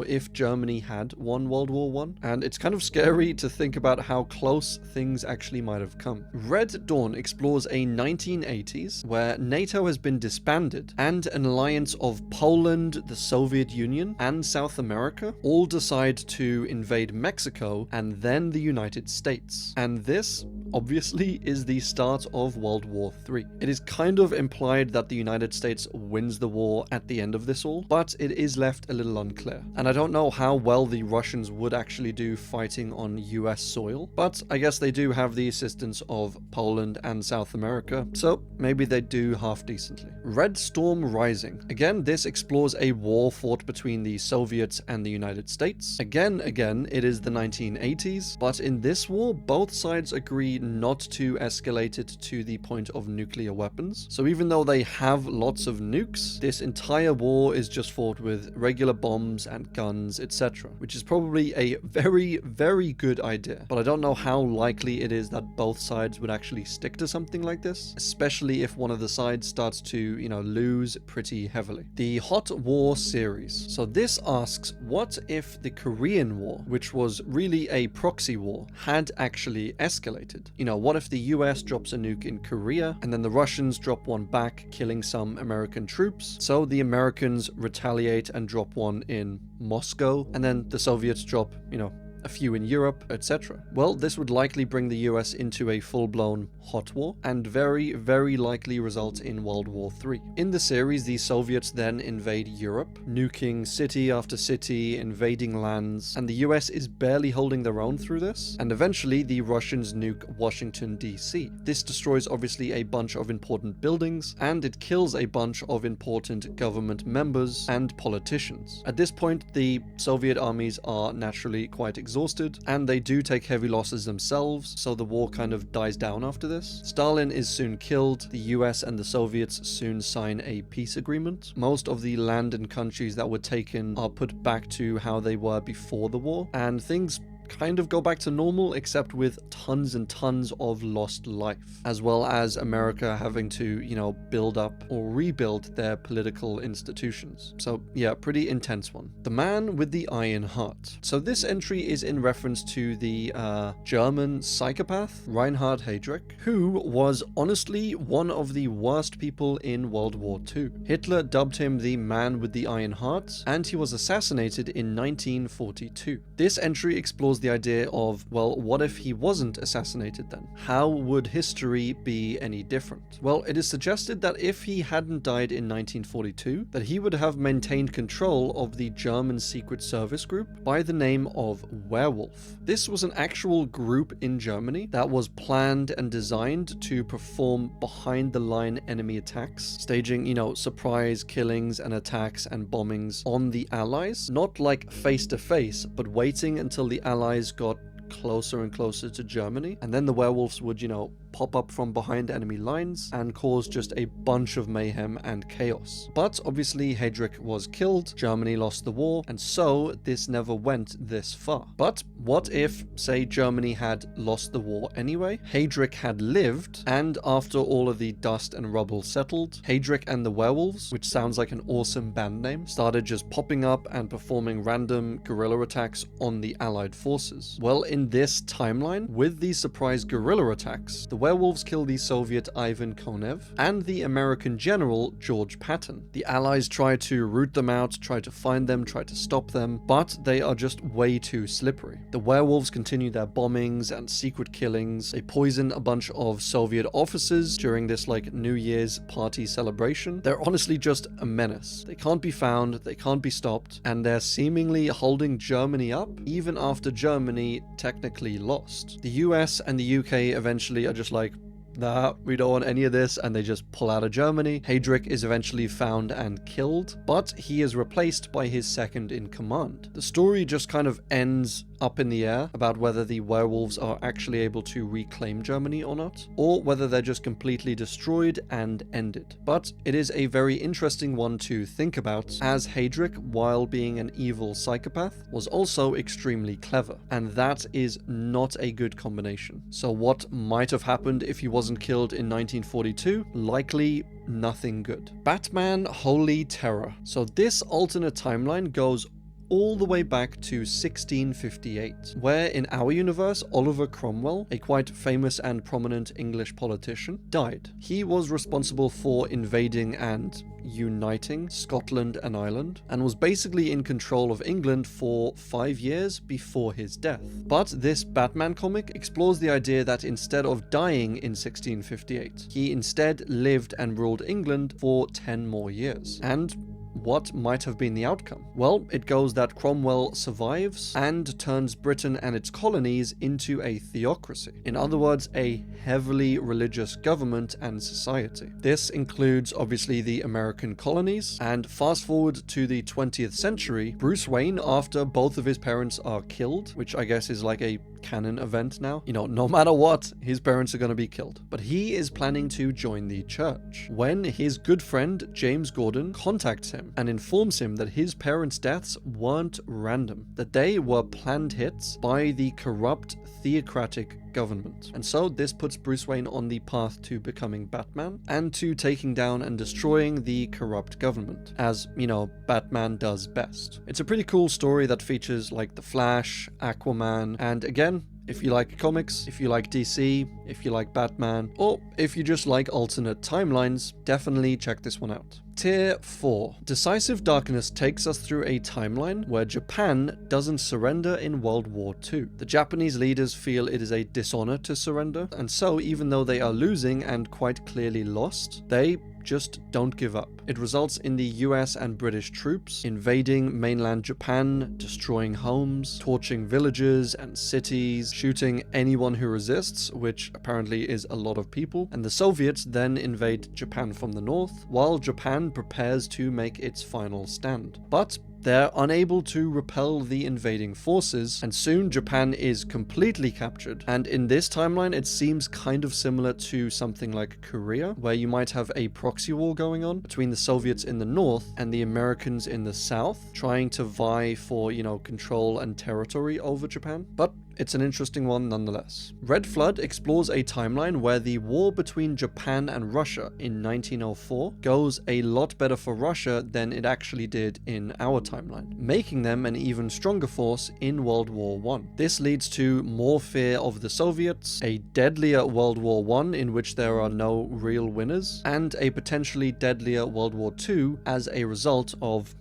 if Germany had won World War I, and it's kind of scary to think about how close things actually might have come. Red Dawn explores a 1980s where NATO has been disbanded and an alliance of Poland, the Soviet Union, and South America all decide to invade Mexico and then the United States. And this, obviously, is the start of World War III. It is kind of implied that the United States wins the war at the end of this all, but it is left a little unclear. And I don't know how well the Russians would actually do fighting on US soil, but I guess they do have the assistance of Poland and South America, so maybe they do half decently. Red Storm Rising. Again, this explores a war fought between the Soviets and the United States. Again, it is the 1980s, but in this war, both sides agree not to escalate it to the point of nuclear weapons. So even though they have lots of nukes, this entire war is just fought with regular bombs and guns, etc., which is probably a very good idea. But I don't know how likely it is that both sides would actually stick to something like this, especially if one of the sides starts to, lose pretty heavily. The Hot War series. So this asks, what if the Korean War, which was really a proxy war, had actually escalated? What if the US drops a nuke in Korea and then the Russians drop one back, killing some American troops? So the Americans retaliate and drop one in Moscow, and then the Soviets drop, a few in Europe, etc. Well, this would likely bring the US into a full-blown hot war and very likely result in World War III. In the series, the Soviets then invade Europe, nuking city after city, invading lands, and the US is barely holding their own through this, and eventually the Russians nuke Washington, D.C. This destroys obviously a bunch of important buildings, and it kills a bunch of important government members and politicians. At this point, the Soviet armies are naturally quite exhausted, and they do take heavy losses themselves, so the war kind of dies down after this. Stalin is soon killed, the US and the Soviets soon sign a peace agreement. Most of the land and countries that were taken are put back to how they were before the war, and things kind of go back to normal, except with tons and tons of lost life, as well as America having to, build up or rebuild their political institutions. So yeah, pretty intense one. The Man with the Iron Heart. So this entry is in reference to the German psychopath Reinhard Heydrich, who was honestly one of the worst people in World War II. Hitler dubbed him the Man with the Iron Heart, and he was assassinated in 1942. This entry explores the idea of, well, what if he wasn't assassinated then? How would history be any different? Well, it is suggested that if he hadn't died in 1942, that he would have maintained control of the German Secret Service group by the name of Werewolf. This was an actual group in Germany that was planned and designed to perform behind-the-line enemy attacks, staging, surprise killings and attacks and bombings on the Allies, not like face-to-face, but waiting until the Allies got closer and closer to Germany, and then the werewolves would, pop up from behind enemy lines and cause just a bunch of mayhem and chaos. But obviously Heydrich was killed, Germany lost the war, and so this never went this far. But what if, say, Germany had lost the war anyway, Heydrich had lived, and after all of the dust and rubble settled, Heydrich and the Werewolves, which sounds like an awesome band name, started just popping up and performing random guerrilla attacks on the Allied forces. Well, in this timeline, with these surprise guerrilla attacks, the Werewolves kill the Soviet Ivan Konev and the American general George Patton. The Allies try to root them out, try to find them, try to stop them, but they are just way too slippery. The Werewolves continue their bombings and secret killings. They poison a bunch of Soviet officers during this New Year's party celebration. They're honestly just a menace. They can't be found, they can't be stopped, and they're seemingly holding Germany up even after Germany technically lost. The US and the UK eventually are just nah, we don't want any of this, and they just pull out of Germany. Heydrich is eventually found and killed, but he is replaced by his second in command. The story just kind of ends up in the air about whether the werewolves are actually able to reclaim Germany or not, or whether they're just completely destroyed and ended. But it is a very interesting one to think about, as Heydrich, while being an evil psychopath, was also extremely clever, and that is not a good combination. So what might have happened if he wasn't killed in 1942? Likely nothing good. Batman Holy Terror. So this alternate timeline goes all the way back to 1658, where in our universe, Oliver Cromwell, a quite famous and prominent English politician, died. He was responsible for invading and uniting Scotland and Ireland, and was basically in control of England for 5 years before his death. But this Batman comic explores the idea that instead of dying in 1658, he instead lived and ruled England for 10 more years. And what might have been the outcome? Well, it goes that Cromwell survives and turns Britain and its colonies into a theocracy. In other words, a heavily religious government and society. This includes obviously the American colonies, and fast forward to the 20th century, Bruce Wayne, after both of his parents are killed, which I guess is like a canon event now. No matter what, his parents are going to be killed. But he is planning to join the church when his good friend James Gordon contacts him and informs him that his parents' deaths weren't random, that they were planned hits by the corrupt theocratic government. And so this puts Bruce Wayne on the path to becoming Batman and to taking down and destroying the corrupt government, as, Batman does best. It's a pretty cool story that features the Flash, Aquaman, and again, if you like comics, if you like DC, if you like Batman, or if you just like alternate timelines, definitely check this one out. Tier 4. Decisive Darkness takes us through a timeline where Japan doesn't surrender in World War II. The Japanese leaders feel it is a dishonor to surrender, and so even though they are losing and quite clearly lost, they just don't give up. It results in the US and British troops invading mainland Japan, destroying homes, torching villages and cities, shooting anyone who resists, which apparently is a lot of people, and the Soviets then invade Japan from the north, while Japan prepares to make its final stand. But They're unable to repel the invading forces, and soon Japan is completely captured. And in this timeline, it seems kind of similar to something like Korea, where you might have a proxy war going on between the Soviets in the north and the Americans in the south, trying to vie for, control and territory over Japan. But it's an interesting one nonetheless. Red Flood explores a timeline where the war between Japan and Russia in 1904 goes a lot better for Russia than it actually did in our timeline, making them an even stronger force in World War I. This leads to more fear of the Soviets, a deadlier World War I in which there are no real winners, and a potentially deadlier World War II as a result of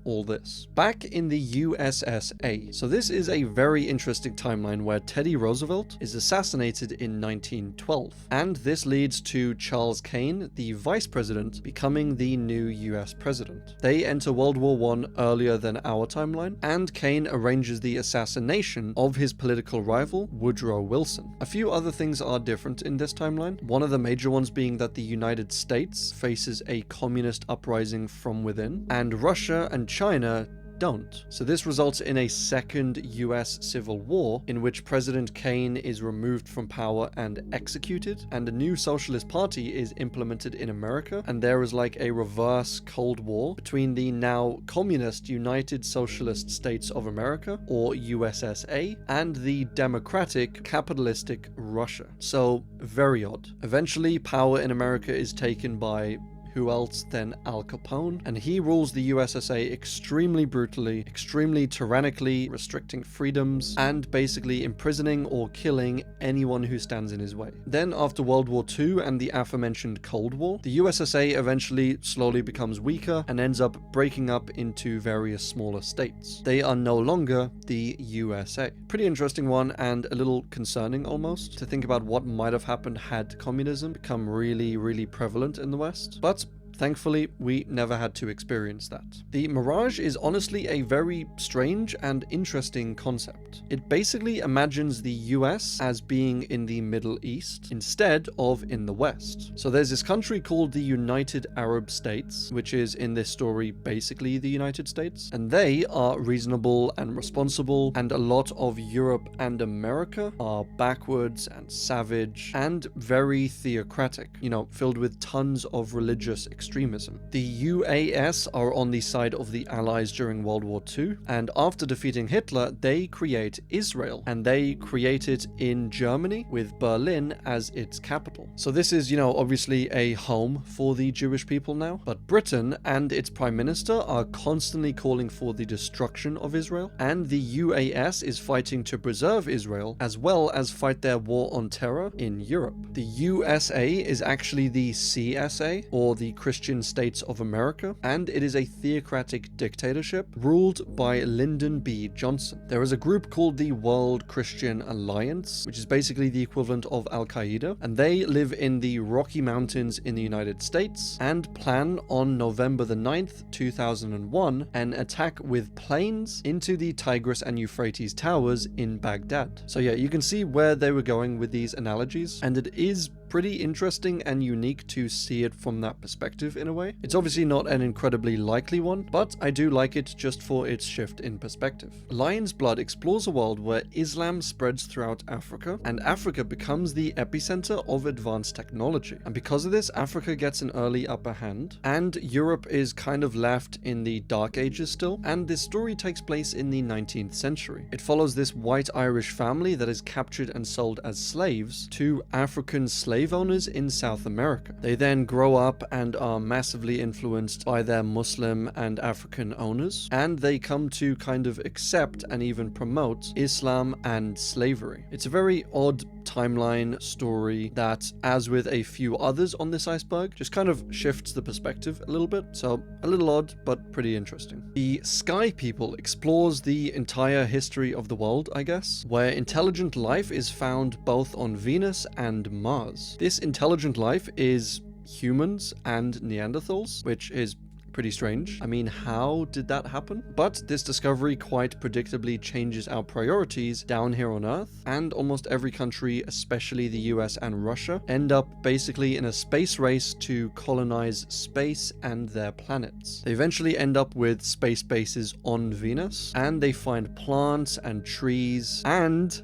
all this. Back in the USSA. So this is a very interesting timeline where Teddy Roosevelt is assassinated in 1912. And this leads to Charles Kane, the vice president, becoming the new US president. They enter World War I earlier than our timeline, and Kane arranges the assassination of his political rival, Woodrow Wilson. A few other things are different in this timeline. One of the major ones being that the United States faces a communist uprising from within, and Russia and China don't. So this results in a second US civil war in which President Kane is removed from power and executed, and a new socialist party is implemented in America, and there is like a reverse Cold War between the now communist United Socialist States of America, or USSA, and the democratic capitalistic Russia. So very odd. Eventually power in America is taken by who else than Al Capone, and he rules the USSA extremely brutally, extremely tyrannically, restricting freedoms, and basically imprisoning or killing anyone who stands in his way. Then after World War II and the aforementioned Cold War, the USSA eventually slowly becomes weaker and ends up breaking up into various smaller states. They are no longer the USA. Pretty interesting one, and a little concerning almost, to think about what might have happened had communism become really, really prevalent in the West. But thankfully, we never had to experience that. The Mirage is honestly a very strange and interesting concept. It basically imagines the US as being in the Middle East instead of in the West. So there's this country called the United Arab States, which is in this story basically the United States, and they are reasonable and responsible, and a lot of Europe and America are backwards and savage and very theocratic, filled with tons of religious extremism. The UAS are on the side of the Allies during World War II, and after defeating Hitler, they create Israel, and they create it in Germany with Berlin as its capital. So this is, obviously a home for the Jewish people now, but Britain and its Prime Minister are constantly calling for the destruction of Israel, and the UAS is fighting to preserve Israel, as well as fight their war on terror in Europe. The USA is actually the CSA, or the Christian States of America, and it is a theocratic dictatorship ruled by Lyndon B. Johnson. There is a group called the World Christian Alliance, which is basically the equivalent of Al-Qaeda, and they live in the Rocky Mountains in the United States and plan on November the 9th, 2001, an attack with planes into the Tigris and Euphrates towers in Baghdad. So yeah, you can see where they were going with these analogies, and it is pretty interesting and unique to see it from that perspective in a way. It's obviously not an incredibly likely one, but I do like it just for its shift in perspective. Lion's Blood explores a world where Islam spreads throughout Africa, and Africa becomes the epicenter of advanced technology. And because of this, Africa gets an early upper hand, and Europe is kind of left in the Dark Ages still, and this story takes place in the 19th century. It follows this white Irish family that is captured and sold as slaves to African slave owners in South America. They then grow up and are massively influenced by their Muslim and African owners, and they come to kind of accept and even promote Islam and slavery. It's a very odd timeline story that, as with a few others on this iceberg, just kind of shifts the perspective a little bit. So a little odd, but pretty interesting. The Sky People explores the entire history of the world, I guess, where intelligent life is found both on Venus and Mars. This intelligent life is humans and Neanderthals, which is Pretty strange. I mean, how did that happen? But this discovery quite predictably changes our priorities down here on Earth, and almost every country, especially the US and Russia, end up basically in a space race to colonize space and their planets. They eventually end up with space bases on Venus, and they find plants and trees and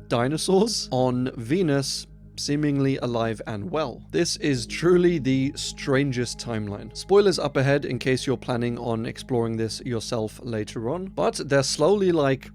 dinosaurs on Venus, seemingly alive and well. This is truly the strangest timeline. Spoilers up ahead in case you're planning on exploring this yourself later on, but they're slowly like,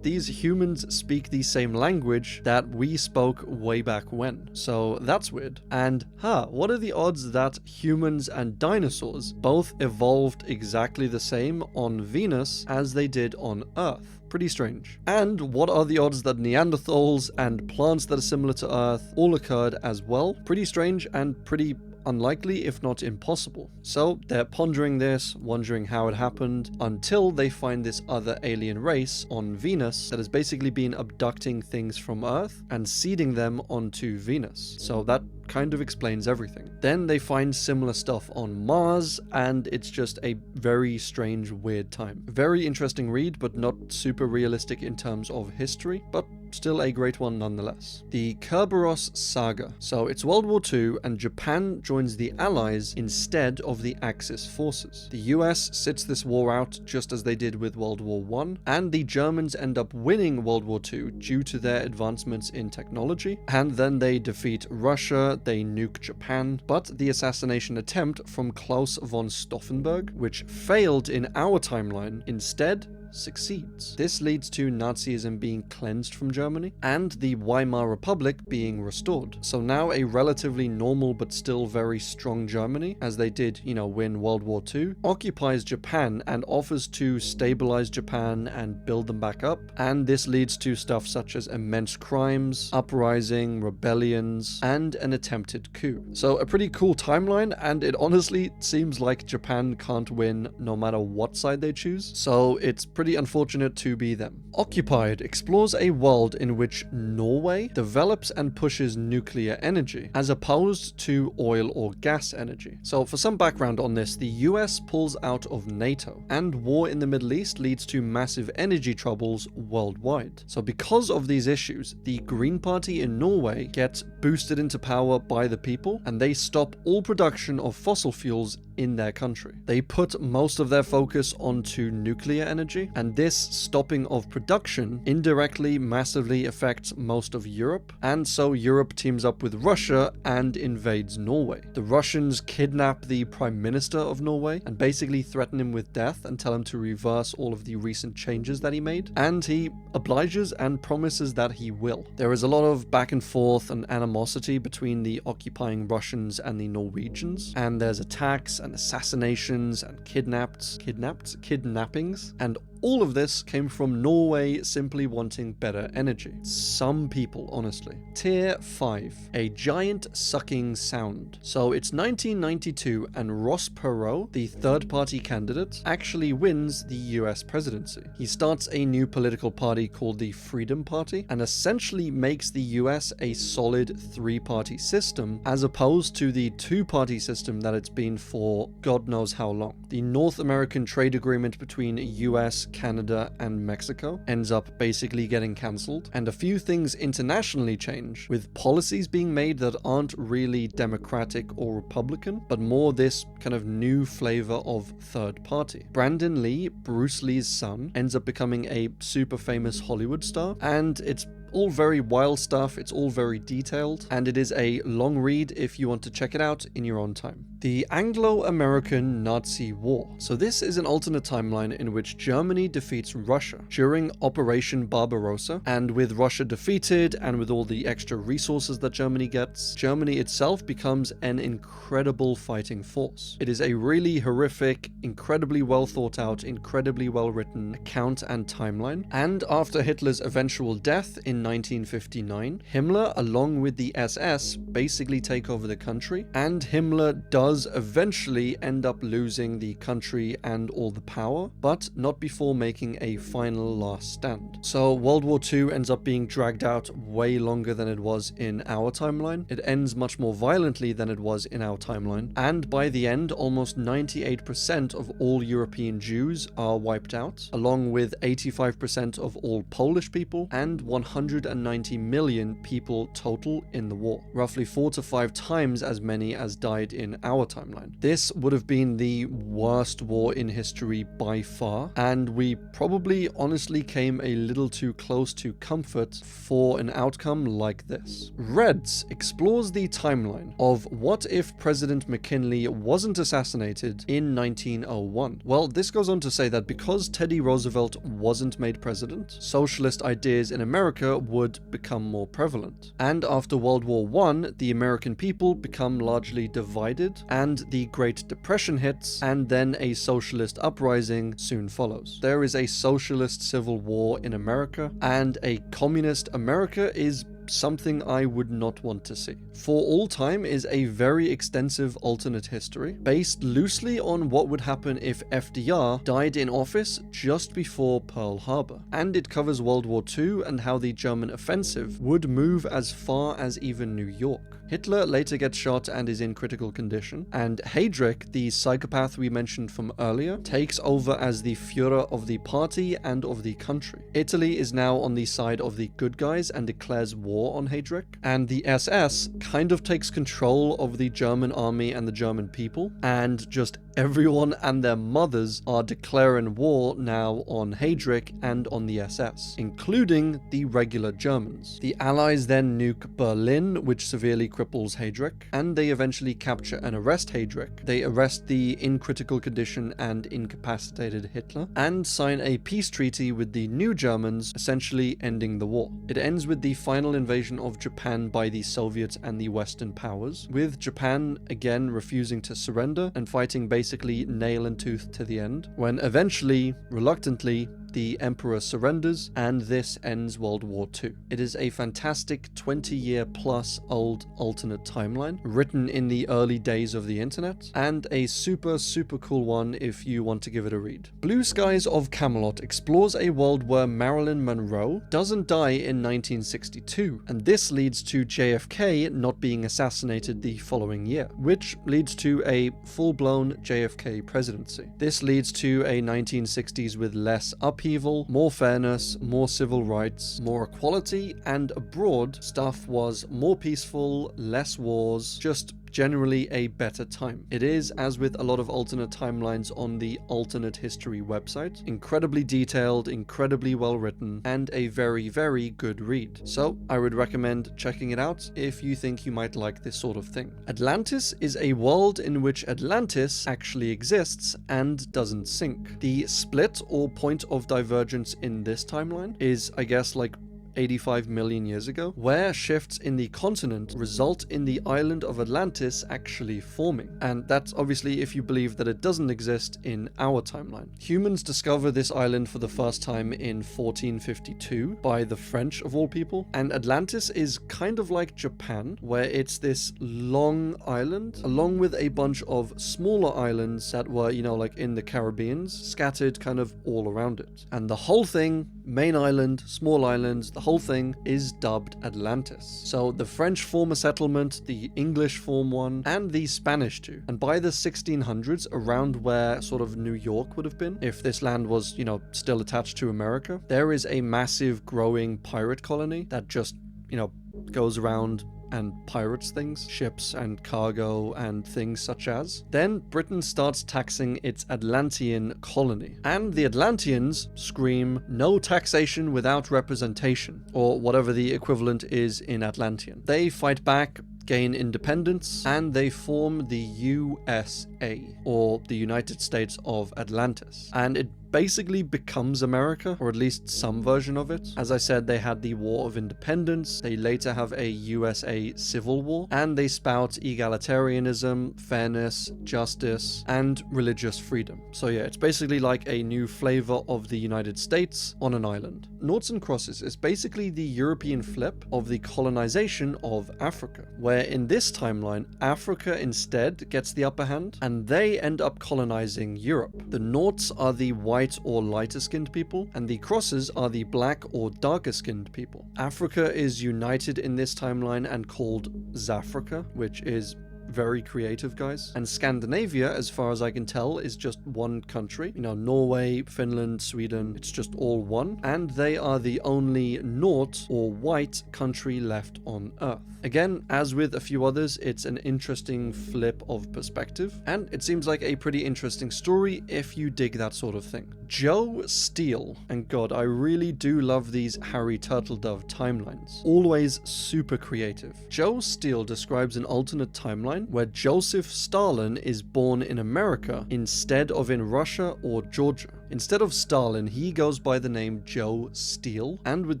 these humans speak the same language that we spoke way back when. So that's weird. And what are the odds that humans and dinosaurs both evolved exactly the same on Venus as they did on Earth? Pretty strange. And what are the odds that Neanderthals and plants that are similar to Earth all occurred as well? Pretty strange and pretty unlikely, if not impossible. So they're pondering this, wondering how it happened, until they find this other alien race on Venus that has basically been abducting things from Earth and seeding them onto Venus. So that kind of explains everything. Then they find similar stuff on Mars, and it's just a very strange, weird time. Very interesting read, but not super realistic in terms of history, but still a great one nonetheless. The Kerberos Saga. So it's World War II, and Japan joins the Allies instead of the Axis forces. The US sits this war out just as they did with World War I, and the Germans end up winning World War II due to their advancements in technology, and then they defeat Russia, they nuke Japan, but the assassination attempt from Claus von Stauffenberg, which failed in our timeline, instead succeeds. This leads to Nazism being cleansed from Germany and the Weimar Republic being restored. So now a relatively normal but still very strong Germany, as they did, win World War II, occupies Japan and offers to stabilize Japan and build them back up. And this leads to stuff such as immense crimes, uprising, rebellions, and an attempted coup. So a pretty cool timeline, and it honestly seems like Japan can't win no matter what side they choose. So it's pretty unfortunate to be them. Occupied explores a world in which Norway develops and pushes nuclear energy, as opposed to oil or gas energy. So for some background on this, the US pulls out of NATO, and war in the Middle East leads to massive energy troubles worldwide. So because of these issues, the Green Party in Norway gets boosted into power by the people, and they stop all production of fossil fuels in their country. They put most of their focus onto nuclear energy, and this stopping of production indirectly massively affects most of Europe, and so Europe teams up with Russia and invades Norway. The Russians kidnap the Prime Minister of Norway and basically threaten him with death and tell him to reverse all of the recent changes that he made, and he obliges and promises that he will. There is a lot of back and forth and animosity between the occupying Russians and the Norwegians, and there's attacks and assassinations and kidnappings, and all of this came from Norway simply wanting better energy. Some people, honestly. Tier 5. A giant sucking sound. So it's 1992, and Ross Perot, the third-party candidate, actually wins the US presidency. He starts a new political party called the Freedom Party, and essentially makes the US a solid three-party system, as opposed to the two-party system that it's been for God knows how long. The North American trade agreement between US, Canada, and Mexico ends up basically getting cancelled, and a few things internationally change, with policies being made that aren't really democratic or Republican, but more this kind of new flavor of third party. Brandon Lee, Bruce Lee's son, ends up becoming a super famous Hollywood star, and it's all very wild stuff, it's all very detailed, and it is a long read if you want to check it out in your own time. The Anglo-American Nazi War. So this is an alternate timeline in which Germany defeats Russia during Operation Barbarossa, and with Russia defeated and with all the extra resources that Germany gets, Germany itself becomes an incredible fighting force. It is a really horrific, incredibly well thought out, incredibly well written account and timeline, and after Hitler's eventual death in 1959, Himmler along with the SS basically take over the country, and Himmler does does eventually end up losing the country and all the power, but not before making a final last stand. So World War II ends up being dragged out way longer than it was in our timeline. It ends much more violently than it was in our timeline, and by the end, almost 98% of all European Jews are wiped out, along with 85% of all Polish people and 190 million people total in the war, roughly 4 to 5 times as many as died in our timeline. This would have been the worst war in history by far, and we probably honestly came a little too close to comfort for an outcome like this. Reds explores the timeline of what if President McKinley wasn't assassinated in 1901. Well, this goes on to say that because Teddy Roosevelt wasn't made president, socialist ideas in America would become more prevalent. And after World War I, the American people become largely divided, and the Great Depression hits, and then a socialist uprising soon follows. There is a socialist civil war in America, and a communist America is something I would not want to see. For All Time is a very extensive alternate history, based loosely on what would happen if FDR died in office just before Pearl Harbor, and it covers World War II and how the German offensive would move as far as even New York. Hitler later gets shot and is in critical condition, and Heydrich, the psychopath we mentioned from earlier, takes over as the Führer of the party and of the country. Italy is now on the side of the good guys and declares war on Heydrich, and the SS kind of takes control of the German army and the German people, and just everyone and their mothers are declaring war now on Heydrich and on the SS, including the regular Germans. The Allies then nuke Berlin, which severely cripples Heydrich, and they eventually capture and arrest Heydrich. They arrest the in critical condition and incapacitated Hitler, and sign a peace treaty with the new Germans, essentially ending the war. It ends with the final invasion of Japan by the Soviets and the Western powers, with Japan again refusing to surrender and fighting basically nail and tooth to the end, when eventually, reluctantly, the Emperor surrenders, and this ends World War II. It is a fantastic 20-year plus old alternate timeline, written in the early days of the internet, and a super cool one if you want to give it a read. Blue Skies of Camelot explores a world where Marilyn Monroe doesn't die in 1962, and this leads to JFK not being assassinated the following year, which leads to a full-blown JFK presidency. This leads to a 1960s with less upheaval, more fairness, more civil rights, more equality, and abroad stuff was more peaceful, less wars, just generally a better time. It is, as with a lot of alternate timelines on the alternate history website, incredibly detailed, incredibly well written, and a very good read. So I would recommend checking it out if you think you might like this sort of thing. Atlantis is a world in which Atlantis actually exists and doesn't sink. The split or point of divergence in this timeline is, I guess, like 85 million years ago, where shifts in the continent result in the island of Atlantis actually forming. And that's obviously if you believe that it doesn't exist in our timeline. Humans discover this island for the first time in 1452 by the French of all people, and Atlantis is kind of like Japan, where it's this long island along with a bunch of smaller islands that were, you know, like in the Caribbeans, scattered kind of all around it. And the whole thing, main island, small islands, the whole thing is dubbed Atlantis. So the French form a settlement, the English form one, and the Spanish too. And by the 1600s, around where sort of New York would have been, if this land was, you know, still attached to America, there is a massive growing pirate colony that just, you know, goes around and pirates things, ships and cargo and things such as. Then Britain starts taxing its Atlantean colony, and the Atlanteans scream no taxation without representation, or whatever the equivalent is in Atlantean. They fight back, gain independence, and they form the USA, or the United States of Atlantis. And it basically becomes America, or at least some version of it. As I said, they had the War of Independence, they later have a USA Civil War, and they spout egalitarianism, fairness, justice, and religious freedom. So yeah, it's basically like a new flavor of the United States on an island. Noughts and Crosses is basically the European flip of the colonization of Africa, where in this timeline, Africa instead gets the upper hand, and they end up colonizing Europe. The Noughts are the white or lighter skinned people, and the Crosses are the black or darker skinned people. Africa is united in this timeline and called Zafrica, which is very creative, guys. And Scandinavia, as far as I can tell, is just one country. You know, Norway, Finland, Sweden, it's just all one. And they are the only Nought or white country left on Earth. Again, as with a few others, it's an interesting flip of perspective, and it seems like a pretty interesting story if you dig that sort of thing. Joe Steele, and God, I really do love these Harry Turtledove timelines. Always super creative. Joe Steele describes an alternate timeline where Joseph Stalin is born in America instead of in Russia or Georgia. Instead of Stalin, he goes by the name Joe Steele, and with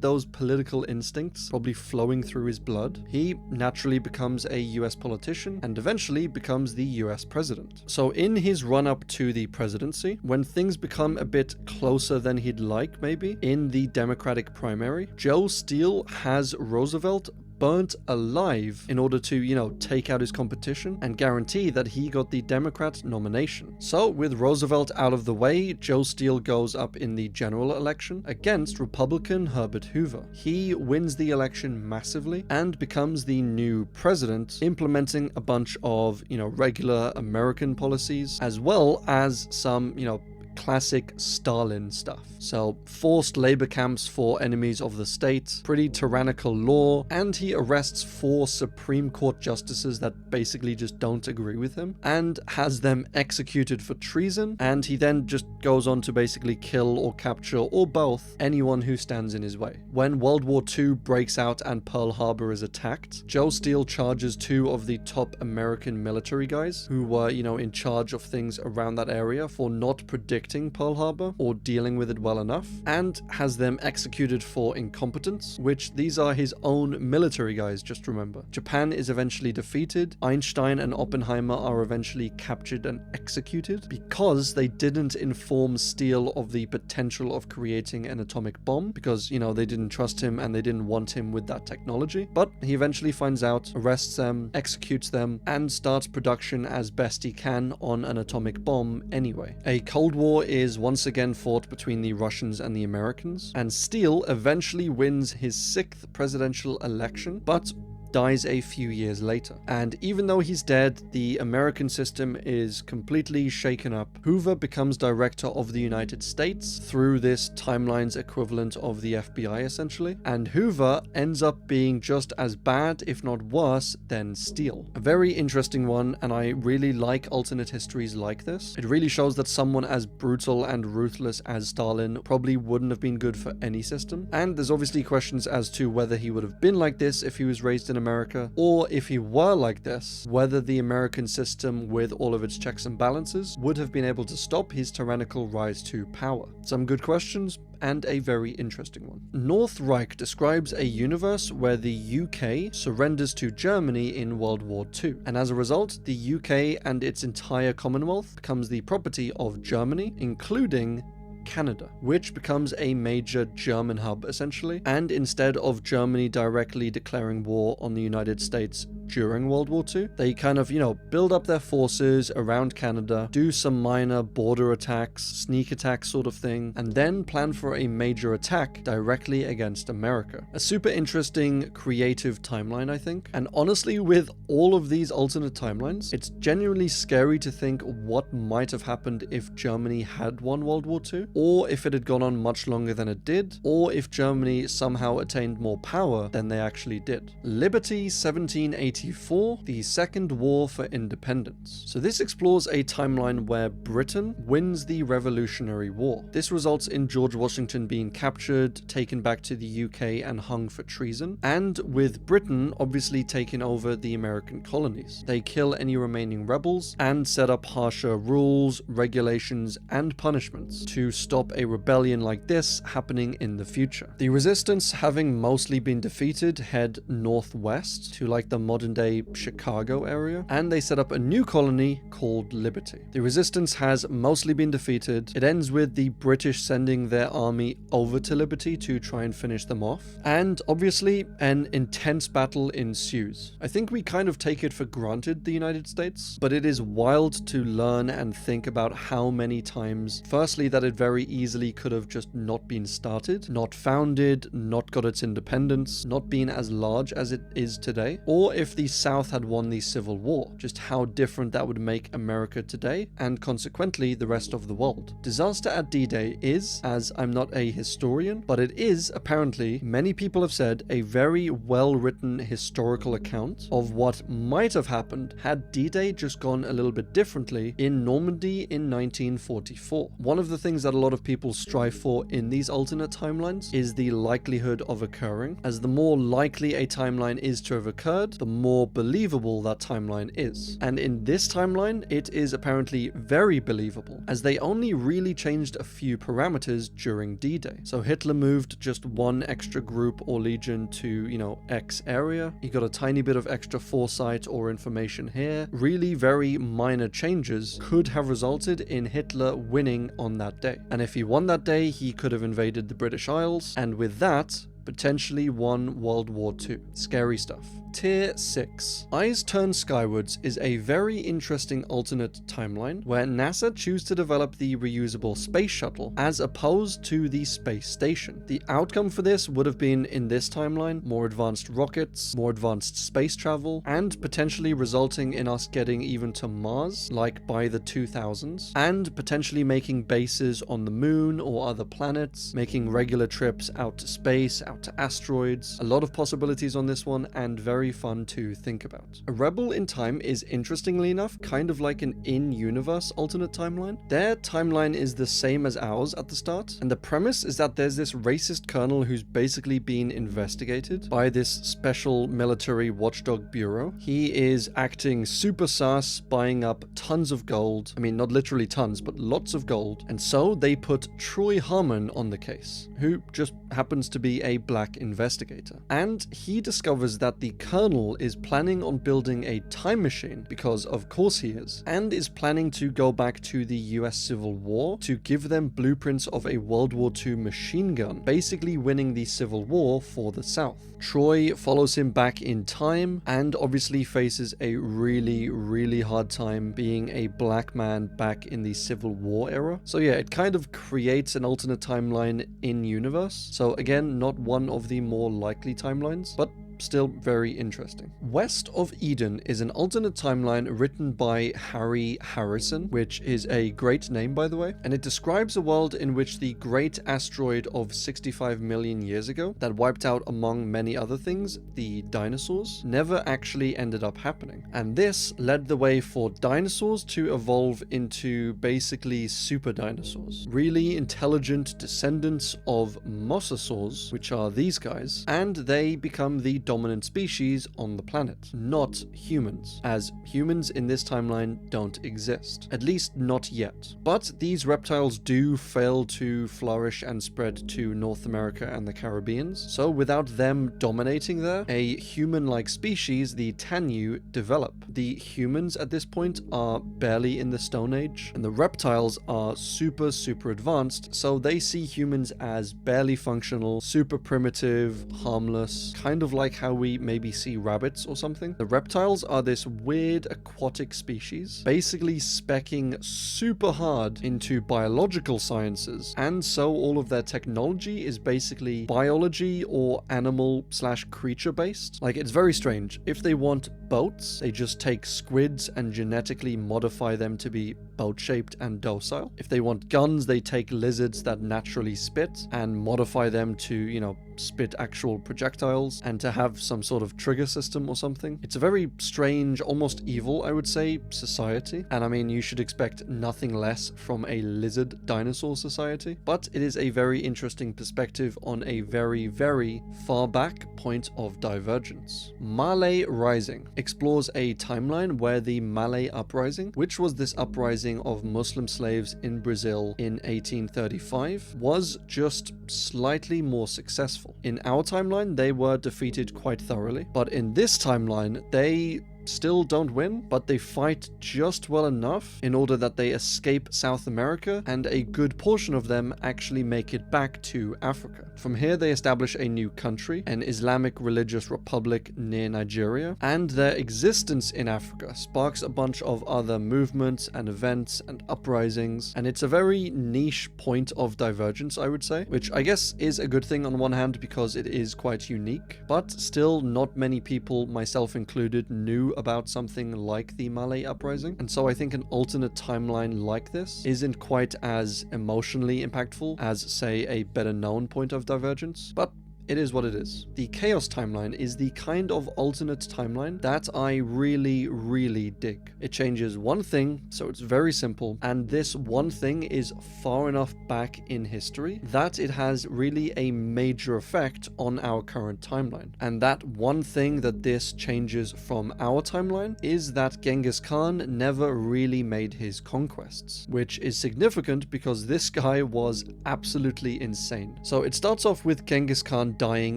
those political instincts probably flowing through his blood, he naturally becomes a US politician and eventually becomes the US president. So in his run-up to the presidency, when things become a bit closer than he'd like maybe, in the Democratic primary, Joe Steele has Roosevelt burnt alive in order to, you know, take out his competition and guarantee that he got the Democrat nomination. So with Roosevelt out of the way, Joe Steele goes up in the general election against Republican Herbert Hoover. He wins the election massively and becomes the new president, implementing a bunch of, you know, regular American policies, as well as some, you know, classic Stalin stuff. So forced labor camps for enemies of the state, pretty tyrannical law, and he arrests 4 Supreme Court justices that basically just don't agree with him and has them executed for treason, and he then just goes on to basically kill or capture or both anyone who stands in his way. When World War II breaks out and Pearl Harbor is attacked, Joe Steele charges 2 of the top American military guys who were, you know, in charge of things around that area for not predicting Pearl Harbor or dealing with it well enough, and has them executed for incompetence, which these are his own military guys, just remember. Japan is eventually defeated. Einstein and Oppenheimer are eventually captured and executed because they didn't inform Steele of the potential of creating an atomic bomb, because, you know, they didn't trust him and they didn't want him with that technology. But he eventually finds out, arrests them, executes them, and starts production as best he can on an atomic bomb anyway. A Cold War is once again fought between the Russians and the Americans, and Steele eventually wins his 6th presidential election, but dies a few years later. And even though he's dead, the American system is completely shaken up. Hoover becomes director of the United States through this timeline's equivalent of the FBI essentially, and Hoover ends up being just as bad, if not worse, than Steele. A very interesting one, and I really like alternate histories like this. It really shows that someone as brutal and ruthless as Stalin probably wouldn't have been good for any system, and there's obviously questions as to whether he would have been like this if he was raised in America, or if he were like this, whether the American system with all of its checks and balances would have been able to stop his tyrannical rise to power. Some good questions, and a very interesting one. North Reich describes a universe where the UK surrenders to Germany in World War II, and as a result, the UK and its entire Commonwealth becomes the property of Germany, including Canada, which becomes a major German hub essentially, and instead of Germany directly declaring war on the United States during World War II, they kind of, you know, build up their forces around Canada, do some minor border attacks, sneak attacks sort of thing, and then plan for a major attack directly against America. A super interesting, creative timeline, I think. And honestly, with all of these alternate timelines, it's genuinely scary to think what might have happened if Germany had won World War II, or if it had gone on much longer than it did, or if Germany somehow attained more power than they actually did. Liberty 1789 1884, the Second War for Independence. So this explores a timeline where Britain wins the Revolutionary War. This results in George Washington being captured, taken back to the UK and hung for treason, and with Britain obviously taking over the American colonies. They kill any remaining rebels and set up harsher rules, regulations, and punishments to stop a rebellion like this happening in the future. The resistance, having mostly been defeated, head northwest to like the modern day Chicago area, and they set up a new colony called Liberty. The resistance has mostly been defeated. It ends with the British sending their army over to Liberty to try and finish them off, and obviously an intense battle ensues. I think we kind of take it for granted, the United States, but it is wild to learn and think about how many times, firstly, that it very easily could have just not been started, not founded, not got its independence, not been as large as it is today, or if the South had won the Civil War, just how different that would make America today, and consequently the rest of the world. Disaster at D-Day is, as I'm not a historian, but it is apparently, many people have said, a very well-written historical account of what might have happened had D-Day just gone a little bit differently in Normandy in 1944. One of the things that a lot of people strive for in these alternate timelines is the likelihood of occurring, as the more likely a timeline is to have occurred, the more believable that timeline is. And in this timeline, it is apparently very believable, as they only really changed a few parameters during D-Day. So Hitler moved just one extra group or legion to, you know, X area. He got a tiny bit of extra foresight or information here. Really very minor changes could have resulted in Hitler winning on that day. And if he won that day, he could have invaded the British Isles, and with that, potentially won World War II. Scary stuff. Tier 6. Eyes Turn Skywards is a very interesting alternate timeline where NASA choose to develop the reusable space shuttle as opposed to the space station. The outcome for this would have been, in this timeline, more advanced rockets, more advanced space travel, and potentially resulting in us getting even to Mars, like by the 2000s, and potentially making bases on the moon or other planets, making regular trips out to space, out to asteroids. A lot of possibilities on this one, and very fun to think about. A Rebel in Time is, interestingly enough, kind of like an in-universe alternate timeline. Their timeline is the same as ours at the start, and the premise is that there's this racist colonel who's basically been investigated by this special military watchdog bureau. He is acting super sus, buying up tons of gold. I mean, not literally tons, but lots of gold. And so they put Troy Harmon on the case, who just happens to be a black investigator. And he discovers that the colonel is planning on building a time machine, because of course he is, and is planning to go back to the US Civil War to give them blueprints of a World War II machine gun, basically winning the Civil War for the South. Troy follows him back in time and obviously faces a really hard time being a black man back in the Civil War era. So yeah, it kind of creates an alternate timeline in universe. So again, not one of the more likely timelines, but still very interesting. West of Eden is an alternate timeline written by Harry Harrison, which is a great name, by the way, and it describes a world in which the great asteroid of 65 million years ago that wiped out, among many other things, the dinosaurs, never actually ended up happening. And this led the way for dinosaurs to evolve into basically super dinosaurs, really intelligent descendants of mosasaurs, which are these guys, and they become the dominant species on the planet, not humans, as humans in this timeline don't exist, at least not yet. But these reptiles do fail to flourish and spread to North America and the Caribbean, so without them dominating there, a human-like species, the Tanyu, develop. The humans at this point are barely in the Stone Age, and the reptiles are super advanced, so they see humans as barely functional, super primitive, harmless, kind of like how we maybe see rabbits or something. The reptiles are this weird aquatic species, basically specking super hard into biological sciences, and so all of their technology is basically biology or animal/creature based. Like, it's very strange. If they want boats, they just take squids and genetically modify them to be boat-shaped and docile. If they want guns, they take lizards that naturally spit and modify them to, you know, spit actual projectiles and to have some sort of trigger system or something. It's a very strange, almost evil, I would say, society. And I mean, you should expect nothing less from a lizard dinosaur society. But it is a very interesting perspective on a very, very far back point of divergence. Malê Rising explores a timeline where the Malay Uprising, which was this uprising of Muslim slaves in Brazil in 1835, was just slightly more successful. In our timeline, they were defeated quite thoroughly, but in this timeline, they still don't win, but they fight just well enough in order that they escape South America, and a good portion of them actually make it back to Africa. From here, they establish a new country, an Islamic religious republic near Nigeria, and their existence in Africa sparks a bunch of other movements and events and uprisings, and it's a very niche point of divergence, I would say, which I guess is a good thing on one hand because it is quite unique, but still not many people, myself included, knew about something like the Malay Uprising, and so I think an alternate timeline like this isn't quite as emotionally impactful as, say, a better known point of divergence, but it is what it is. The Chaos timeline is the kind of alternate timeline that I really, really dig. It changes one thing, so it's very simple, and this one thing is far enough back in history that it has really a major effect on our current timeline. And that one thing that this changes from our timeline is that Genghis Khan never really made his conquests, which is significant because this guy was absolutely insane. So it starts off with Genghis Khan dying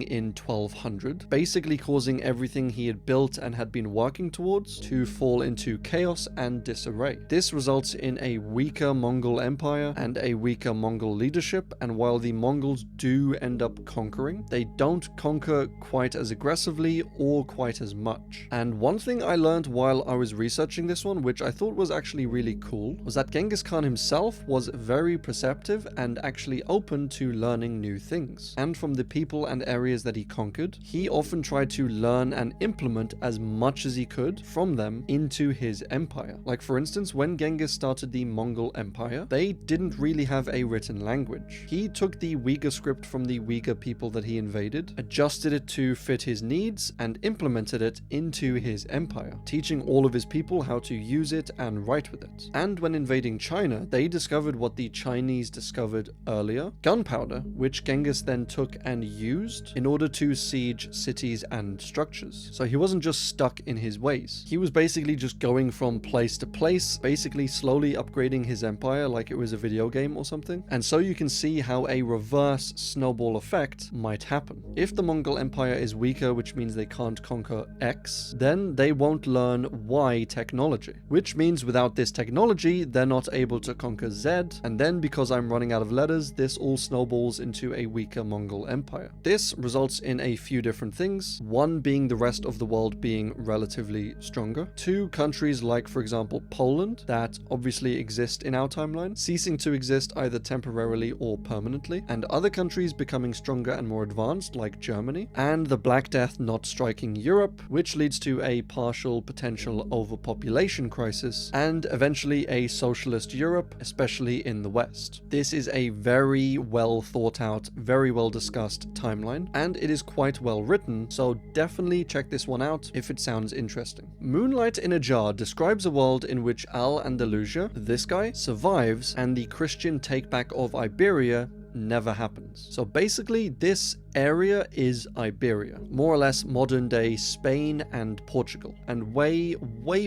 in 1200, basically causing everything he had built and had been working towards to fall into chaos and disarray. This results in a weaker Mongol empire and a weaker Mongol leadership, and while the Mongols do end up conquering, they don't conquer quite as aggressively or quite as much. And one thing I learned while I was researching this one, which I thought was actually really cool, was that Genghis Khan himself was very perceptive and actually open to learning new things. And from the people and areas that he conquered, he often tried to learn and implement as much as he could from them into his empire. Like for instance, when Genghis started the Mongol Empire, they didn't really have a written language. He took the Uyghur script from the Uyghur people that he invaded, adjusted it to fit his needs, and implemented it into his empire, teaching all of his people how to use it and write with it. And when invading China, they discovered what the Chinese discovered earlier, gunpowder, which Genghis then took and used in order to siege cities and structures. So he wasn't just stuck in his ways. He was basically just going from place to place, basically slowly upgrading his empire like it was a video game or something. And so you can see how a reverse snowball effect might happen. If the Mongol Empire is weaker, which means they can't conquer X, then they won't learn Y technology, which means without this technology, they're not able to conquer Z, and then because I'm running out of letters, this all snowballs into a weaker Mongol Empire. This results in a few different things, one being the rest of the world being relatively stronger, two countries like for example Poland that obviously exist in our timeline ceasing to exist either temporarily or permanently, and other countries becoming stronger and more advanced like Germany, and the Black Death not striking Europe, which leads to a partial potential overpopulation crisis, and eventually a socialist Europe, especially in the West. This is a very well thought out, very well discussed timeline, and it is quite well written, so definitely check this one out if it sounds interesting. Moonlight in a Jar describes a world in which Al-Andalusia, this guy, survives and the Christian takeback of Iberia never happens. So basically this area is Iberia, more or less modern day Spain and Portugal, and way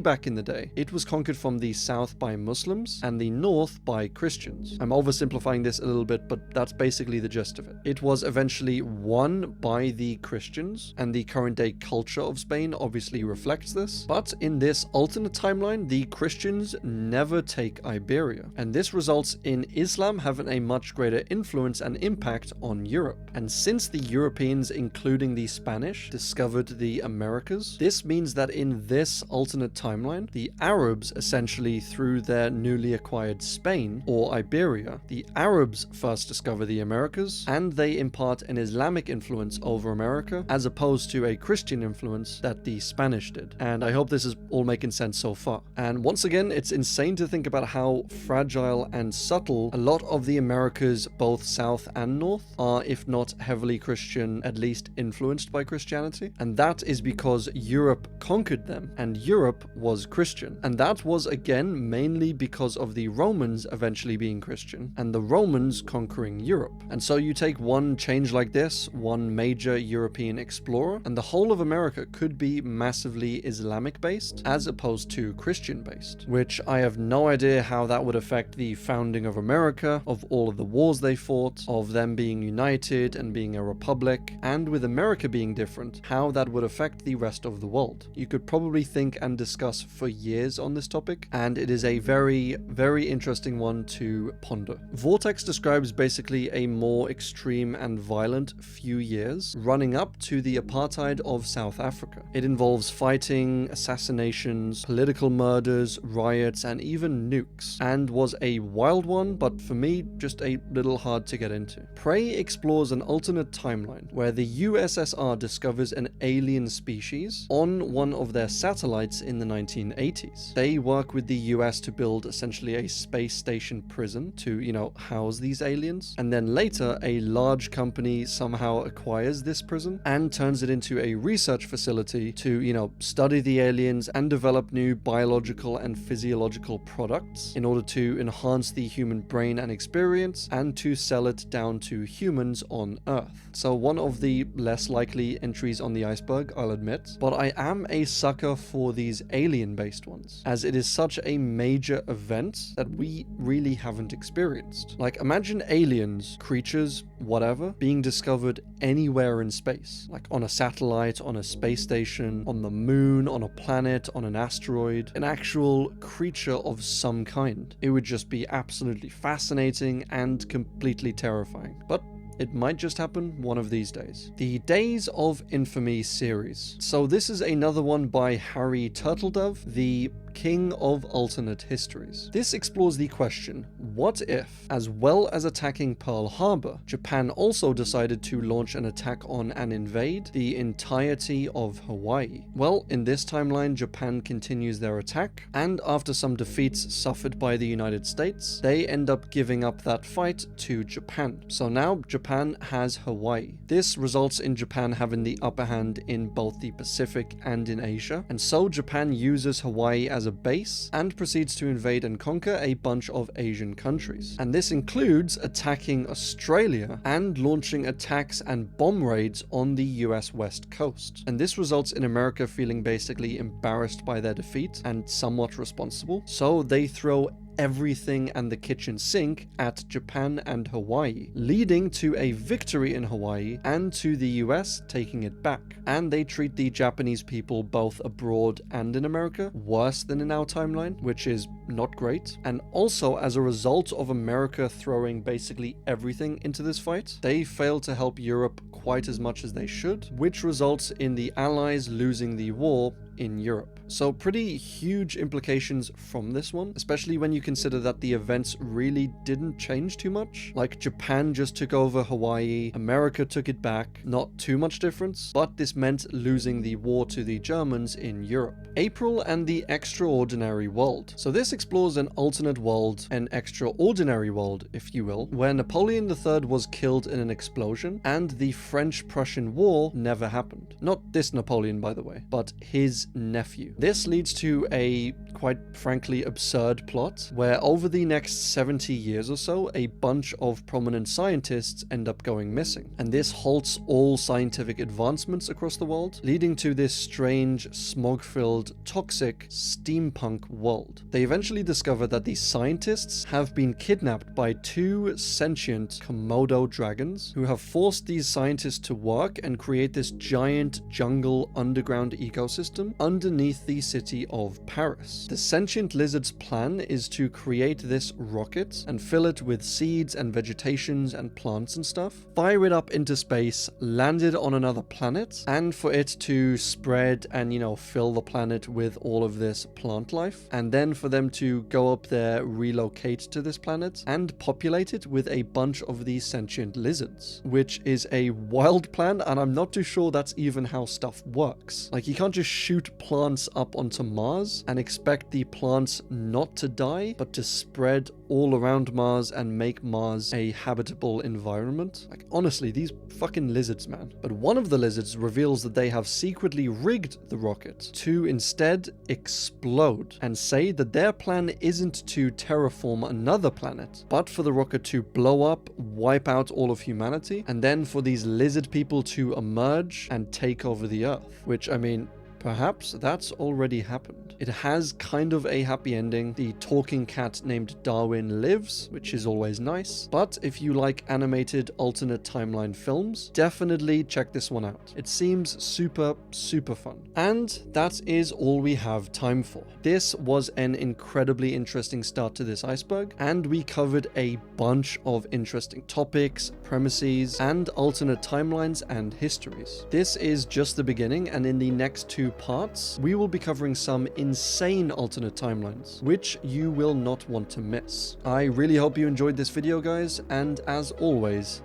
back in the day it was conquered from the south by Muslims and the north by Christians. I'm oversimplifying this a little bit, but that's basically the gist of it. It was eventually won by the Christians, and the current day culture of Spain obviously reflects this, but in this alternate timeline the Christians never take Iberia, and this results in Islam having a much greater influence and impact on Europe. And since the Europeans, including the Spanish, discovered the Americas, this means that in this alternate timeline, the Arabs essentially, through their newly acquired Spain, or Iberia, the Arabs first discover the Americas, and they impart an Islamic influence over America, as opposed to a Christian influence that the Spanish did. And I hope this is all making sense so far. And once again, it's insane to think about how fragile and subtle a lot of the Americas, both south and north, are, if not heavily Christian, at least influenced by Christianity. And that is because Europe conquered them, and Europe was Christian. And that was again mainly because of the Romans eventually being Christian, and the Romans conquering Europe. And so you take one change like this, one major European explorer, and the whole of America could be massively Islamic based as opposed to Christian based, which I have no idea how that would affect the founding of America, of all of the wars they fought, of them being united and being a republic, and with America being different, how that would affect the rest of the world. You could probably think and discuss for years on this topic, and it is a very, very interesting one to ponder. Vortex describes basically a more extreme and violent few years running up to the apartheid of South Africa. It involves fighting, assassinations, political murders, riots, and even nukes, and was a wild one, but for me, just a little hard to get into. Prey explores an alternate timeline where the USSR discovers an alien species on one of their satellites in the 1980s. They work with the US to build essentially a space station prison to, house these aliens, and then later a large company somehow acquires this prison and turns it into a research facility to, study the aliens and develop new biological and physiological products in order to enhance the human brain and experience and to sell it down to humans on Earth. So one of the less likely entries on the iceberg, I'll admit, but I am a sucker for these alien-based ones, as it is such a major event that we really haven't experienced. Like, imagine aliens, creatures, whatever, being discovered anywhere in space, like on a satellite, on a space station, on the moon, on a planet, on an asteroid, an actual creature of some kind. It would just be absolutely fascinating and completely terrifying. But it might just happen one of these days. The Days of Infamy series. So this is another one by Harry Turtledove, the king of alternate histories. This explores the question, what if, as well as attacking Pearl Harbor, Japan also decided to launch an attack on and invade the entirety of Hawaii? Well, in this timeline, Japan continues their attack, and after some defeats suffered by the United States, they end up giving up that fight to Japan. So now Japan has Hawaii. This results in Japan having the upper hand in both the Pacific and in Asia, and so Japan uses Hawaii as a base and proceeds to invade and conquer a bunch of Asian countries. And this includes attacking Australia and launching attacks and bomb raids on the US West Coast. And this results in America feeling basically embarrassed by their defeat and somewhat responsible. So they throw everything and the kitchen sink at Japan and Hawaii, leading to a victory in Hawaii and to the US taking it back. And they treat the Japanese people both abroad and in America worse than in our timeline, which is not great. And also, as a result of America throwing basically everything into this fight, they fail to help Europe quite as much as they should, which results in the Allies losing the war in Europe. So pretty huge implications from this one, especially when you consider that the events really didn't change too much. Like, Japan just took over Hawaii, America took it back, not too much difference, but this meant losing the war to the Germans in Europe. April and the Extraordinary World. So this explores an alternate world, an extraordinary world, if you will, where Napoleon III was killed in an explosion and the French-Prussian War never happened. Not this Napoleon, by the way, but his nephew. This leads to a, quite frankly, absurd plot where over the next 70 years or so, a bunch of prominent scientists end up going missing. And this halts all scientific advancements across the world, leading to this strange, smog-filled, toxic steampunk world. They eventually discover that these scientists have been kidnapped by two sentient Komodo dragons who have forced these scientists to work and create this giant jungle underground ecosystem underneath the city of Paris. The sentient lizard's plan is to create this rocket and fill it with seeds and vegetations and plants and stuff, fire it up into space, land it on another planet, and for it to spread and, fill the planet with all of this plant life, and then for them to go up there, relocate to this planet, and populate it with a bunch of these sentient lizards, which is a wild plan, and I'm not too sure that's even how stuff works. Like, you can't just shoot shoot plants up onto Mars and expect the plants not to die, but to spread all around Mars and make Mars a habitable environment. Like, honestly, these fucking lizards, man. But one of the lizards reveals that they have secretly rigged the rocket to instead explode, and say that their plan isn't to terraform another planet, but for the rocket to blow up, wipe out all of humanity, and then for these lizard people to emerge and take over the Earth. Which, I mean, perhaps that's already happened. It has kind of a happy ending. The talking cat named Darwin lives, which is always nice. But if you like animated alternate timeline films, definitely check this one out. It seems super, super fun. And that is all we have time for. This was an incredibly interesting start to this iceberg, and we covered a bunch of interesting topics, premises, and alternate timelines and histories. This is just the beginning, and in the next 2 parts, we will be covering some insane alternate timelines, which you will not want to miss. I really hope you enjoyed this video, guys, and as always,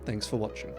thanks for watching.